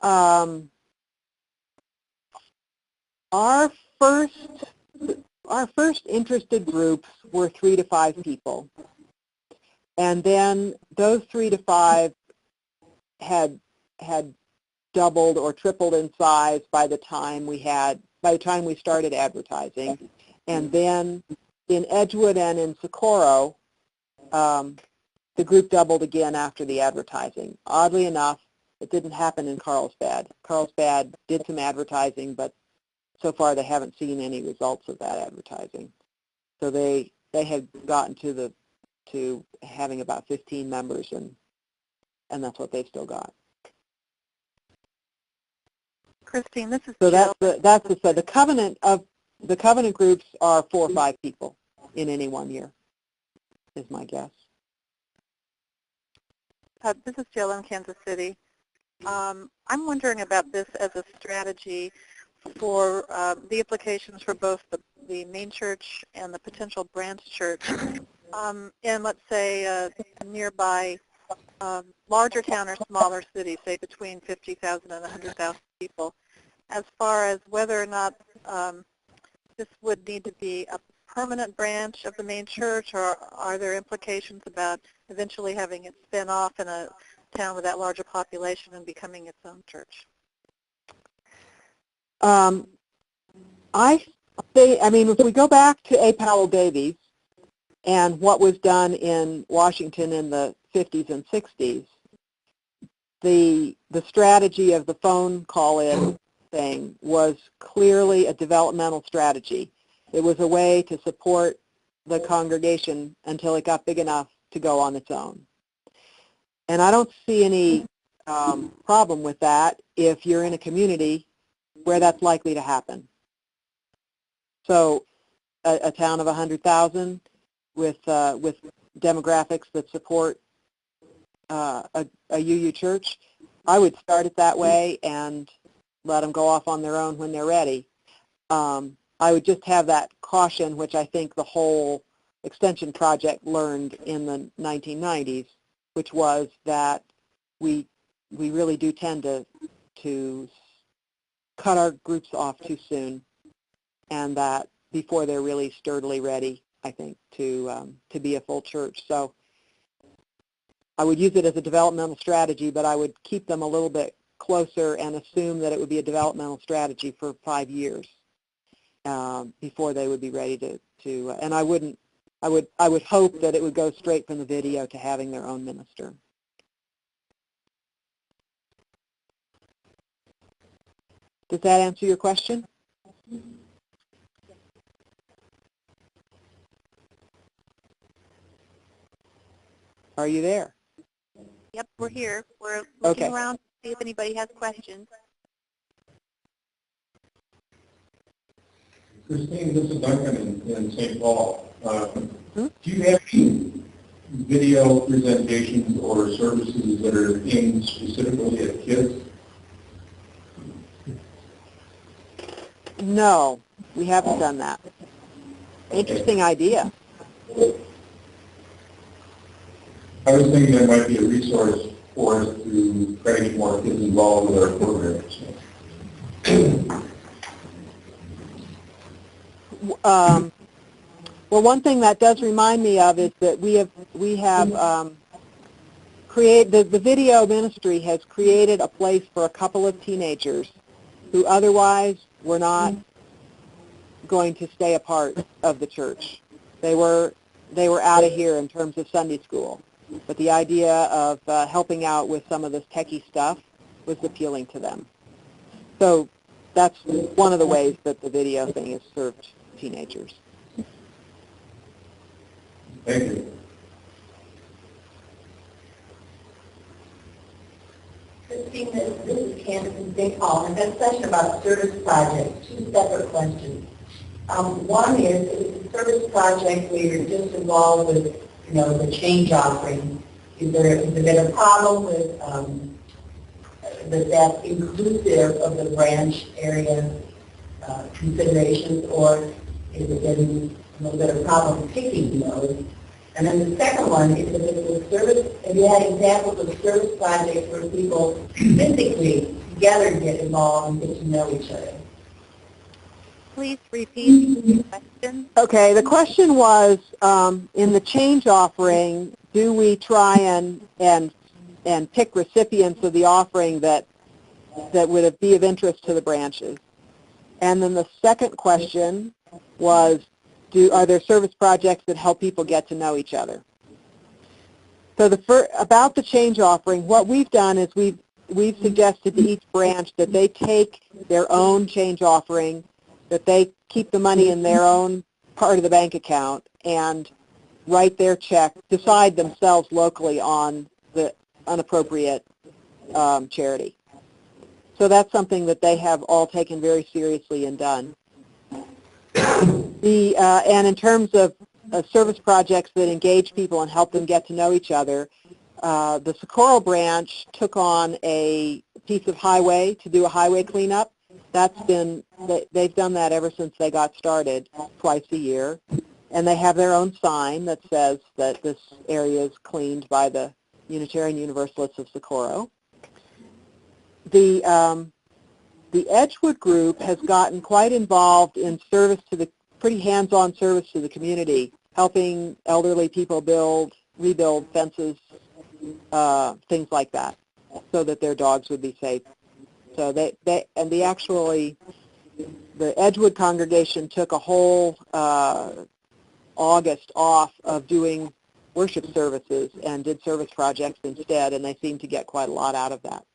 Our first interested groups were 3 to 5 people, and then those 3 to 5 had doubled or tripled in size by the time we started advertising, and then in Edgewood and in Socorro, the group doubled again after the advertising. Oddly enough, it didn't happen in Carlsbad. Carlsbad did some advertising, but so far they haven't seen any results of that advertising. So they had gotten to having about 15 members, and that's what they've still got. Christine, this is so Jill. The covenant groups are 4 or 5 people in any one year, is my guess. This is Jill in Kansas City. I'm wondering about this as a strategy for the implications for both the main church and the potential branch church in, let's say, a nearby larger town or smaller city, say between 50,000 and 100,000 people, as far as whether or not this would need to be a permanent branch of the main church, or are there implications about eventually having it spin off in a town with that larger population and becoming its own church? If we go back to A. Powell Davies and what was done in Washington in the 50s and 60s, the strategy of the phone call-in thing was clearly a developmental strategy. It was a way to support the congregation until it got big enough to go on its own. And I don't see any problem with that if you're in a community where that's likely to happen. So a town of 100,000 with demographics that support a UU church, I would start it that way and let them go off on their own when they're ready. I would just have that caution, which I think the whole extension project learned in the 1990s, which was that we really do tend to cut our groups off too soon, and that before they're really sturdily ready, I think, to be a full church. So I would use it as a developmental strategy, but I would keep them a little bit closer and assume that it would be a developmental strategy for 5 years. before they would be ready to and I would hope that it would go straight from the video to having their own minister. Does that answer your question? Are you there? Yep, we're here. We're looking around to see if anybody has questions. Christine, this is Duncan in St. Paul. Do you have any video presentations or services that are aimed specifically at kids? No, we haven't done that. Interesting idea. I was thinking there might be a resource for us to try to get more kids involved with our programs. Well, one thing that does remind me of is that we have created the video ministry has created a place for a couple of teenagers who otherwise were not going to stay a part of the church. They were out of here in terms of Sunday school, but the idea of helping out with some of this techie stuff was appealing to them. So that's one of the ways that the video thing has served teenagers. Thank you. Christine, this is Candace in St. Paul. I've got a question about service projects, two separate questions. One is a service project where you're just involved with, the change offering. Is there been a problem with that's inclusive of the branch area considerations, or is it been a little bit of a problem picking those? And then the second one is if it was service, if you had examples of service projects where people physically together get involved and get to know each other. Please repeat the question. Okay, the question was, in the change offering, do we try and pick recipients of the offering that would be of interest to the branches? And then the second question was, are there service projects that help people get to know each other? So about the change offering, what we've done is we've suggested to each branch that they take their own change offering, that they keep the money in their own part of the bank account and write their check, decide themselves locally on the unappropriate charity. So that's something that they have all taken very seriously and done. And in terms of service projects that engage people and help them get to know each other, the Socorro branch took on a piece of highway to do a highway cleanup. They've done that ever since they got started, twice a year. And they have their own sign that says that this area is cleaned by the Unitarian Universalists of Socorro. The Edgewood group has gotten quite involved in service to the pretty hands-on service to the community, helping elderly people rebuild fences, things like that, so that their dogs would be safe. So the Edgewood congregation took a whole August off of doing worship services and did service projects instead, and they seemed to get quite a lot out of that.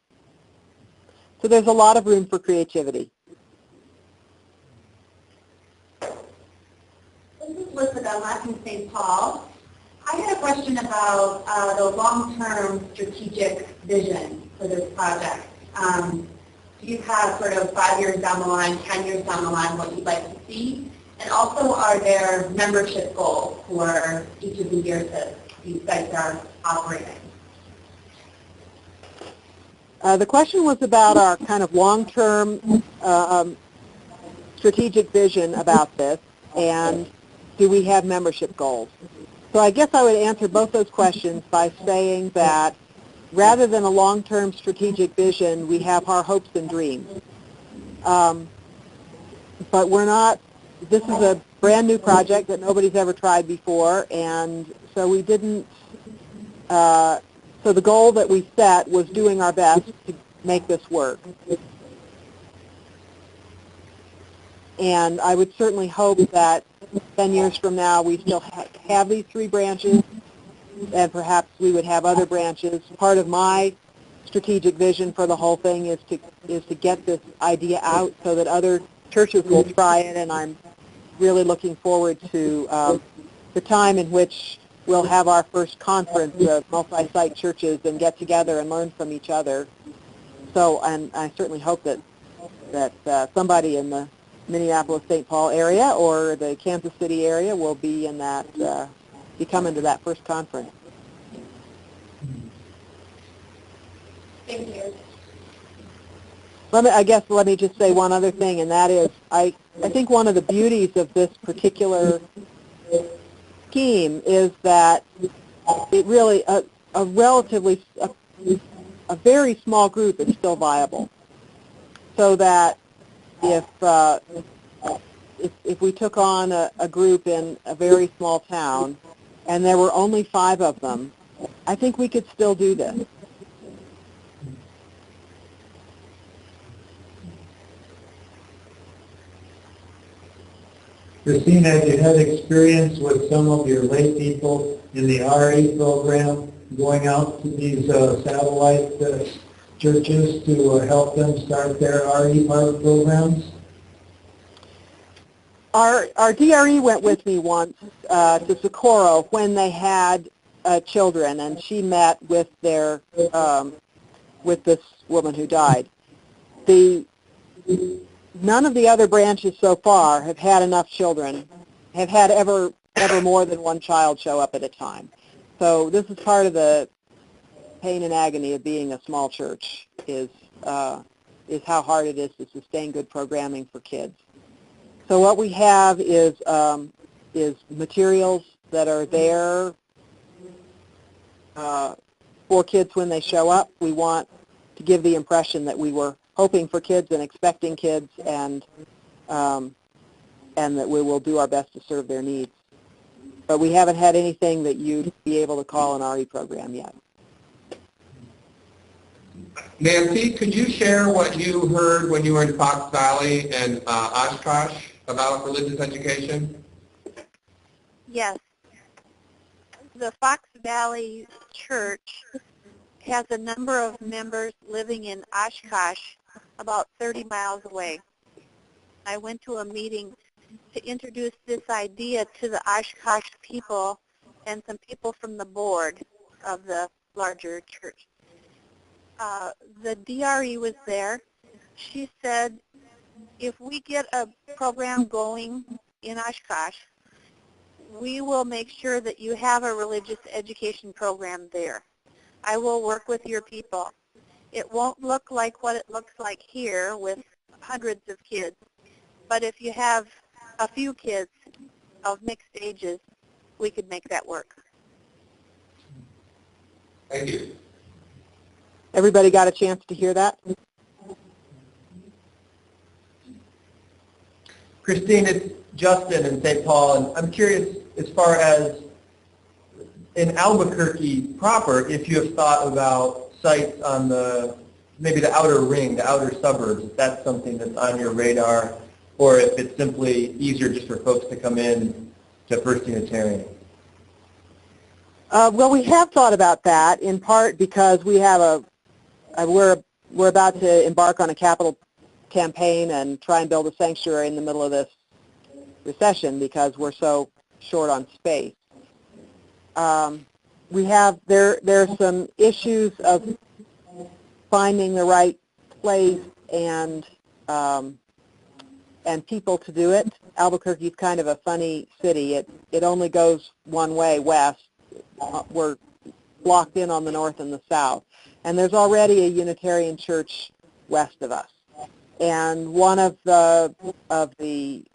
So there's a lot of room for creativity. This is Elizabeth. I'm in St. Paul. I had a question about the long-term strategic vision for this project. Do you have sort of 5 years down the line, 10 years down the line, what you'd like to see? And also, are there membership goals for each of the years that these sites are operating? The question was about our kind of long-term strategic vision about this, and do we have membership goals? So I guess I would answer both those questions by saying that rather than a long-term strategic vision, we have our hopes and dreams. But we're not, this is a brand new project that nobody's ever tried before, and so we didn't, so the goal that we set was doing our best to make this work. And I would certainly hope that 10 years from now we still have these 3 branches, and perhaps we would have other branches. Part of my strategic vision for the whole thing is to get this idea out so that other churches will try it, and I'm really looking forward to the time in which we'll have our first conference of multi-site churches and get together and learn from each other. So, and I certainly hope that somebody in the Minneapolis-St. Paul area or the Kansas City area will be in that, be coming to that first conference. Thank you. Let me just say one other thing, and that is I think one of the beauties of this particular scheme is that it really, a relatively, a very small group is still viable. So that if we took on a group in a very small town and there were only 5 of them, I think we could still do this. Christina, have you had experience with some of your lay people in the RE program going out to these satellite churches to help them start their RE programs? Our DRE went with me once to Socorro when they had children, and she met with their with this woman who died. None of the other branches so far have had enough children, have had ever more than one child show up at a time. So this is part of the pain and agony of being a small church, is how hard it is to sustain good programming for kids. So what we have is materials that are there for kids when they show up. We want to give the impression that we were hoping for kids and expecting kids, and that we will do our best to serve their needs. But we haven't had anything that you'd be able to call an RE program yet. Nancy, could you share what you heard when you were in Fox Valley and Oshkosh about religious education? Yes. The Fox Valley Church has a number of members living in Oshkosh, about 30 miles away. I went to a meeting to introduce this idea to the Oshkosh people and some people from the board of the larger church. The DRE was there. She said, if we get a program going in Oshkosh, we will make sure that you have a religious education program there. I will work with your people. It won't look like what it looks like here with hundreds of kids, but if you have a few kids of mixed ages, we could make that work. Thank you. Everybody got a chance to hear that? Christine, it's Justin in St. Paul, and I'm curious as far as in Albuquerque proper, if you have thought about sites on maybe the outer ring, the outer suburbs, if that's something that's on your radar, or if it's simply easier just for folks to come in to First Unitarian. Well, we have thought about that, in part because we have we're about to embark on a capital campaign and try and build a sanctuary in the middle of this recession because we're so short on space. There's some issues of finding the right place and people to do it. Albuquerque is kind of a funny city. It only goes one way, west. We're blocked in on the north and the south. And there's already a Unitarian church west of us. And one of the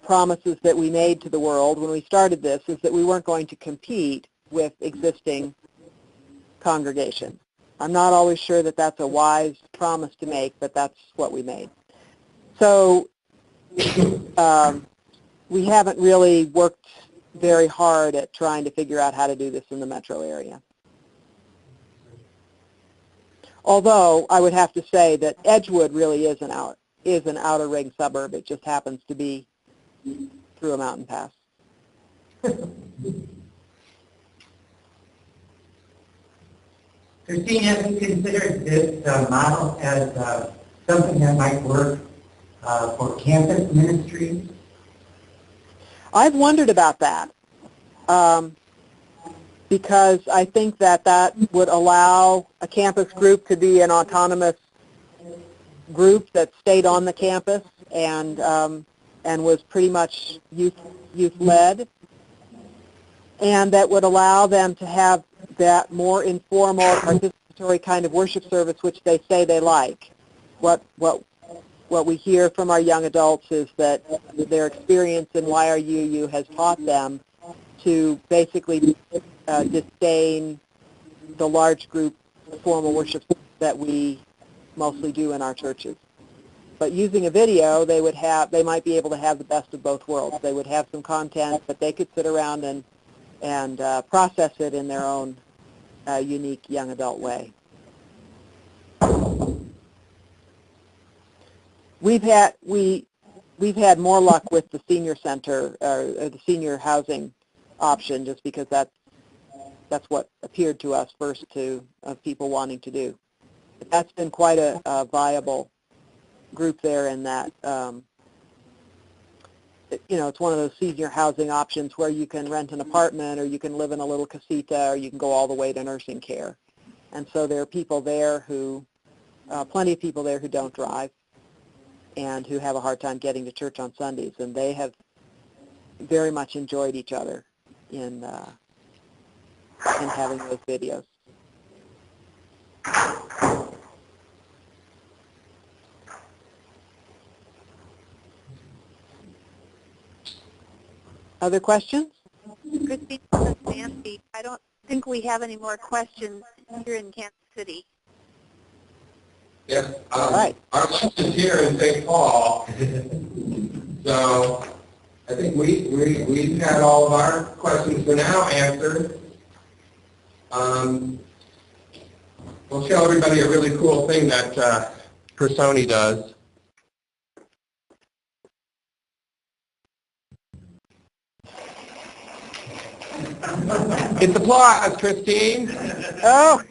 promises that we made to the world when we started this is that we weren't going to compete with existing congregations. I'm not always sure that that's a wise promise to make, but that's what we made. So we haven't really worked very hard at trying to figure out how to do this in the metro area. Although I would have to say that Edgewood really is an outer ring suburb. It just happens to be through a mountain pass. Christine, have you considered this model as something that might work for campus ministry? I've wondered about that because I think that that would allow a campus group to be an autonomous group that stayed on the campus and was pretty much youth-led, and that would allow them to have that more informal, participatory kind of worship service which they say they like. What we hear from our young adults is that their experience in YRUU has taught them to basically disdain the large group formal worship that we mostly do in our churches. But using a video, they might be able to have the best of both worlds. They would have some content, but they could sit around and process it in their own unique young adult way. We've had more luck with the senior center or the senior housing option, just because that's what appeared to us first of people wanting to do. But that's been quite a viable group there in that it's one of those senior housing options where you can rent an apartment, or you can live in a little casita, or you can go all the way to nursing care. And so there are people there plenty of people there who don't drive and who have a hard time getting to church on Sundays, and they have very much enjoyed each other in having those videos. Other questions? Christine, this is Nancy. I don't think we have any more questions here in Kansas City. Yes, all right. Our lunch is here in St. Paul, so I think we've had all of our questions for now answered. We'll show everybody a really cool thing that Personi does. It's applause, Christine. Oh.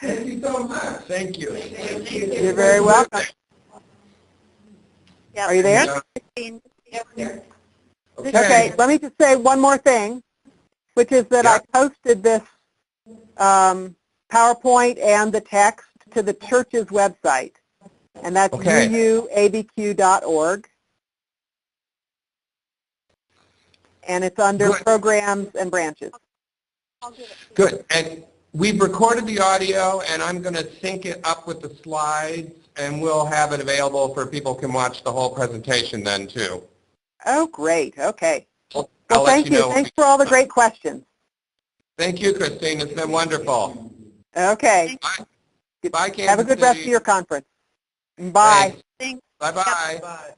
Thank you so much. Thank you. You're very welcome. Yep. Are you there? Christine. Yep. Okay, let me just say one more thing, which is that I posted this PowerPoint and the text to the church's website, and that's uuabq.org, and it's under Programs and Branches. Good. And we've recorded the audio, and I'm going to sync it up with the slides, and we'll have it available for people who can watch the whole presentation then, too. Oh, great. Okay. Well, thank you. Thanks for all the great questions. Thank you, Christine. It's been wonderful. Okay. Bye. Bye, Kansas Have a good rest of City. your conference. Bye. Thanks. Bye-bye. Bye.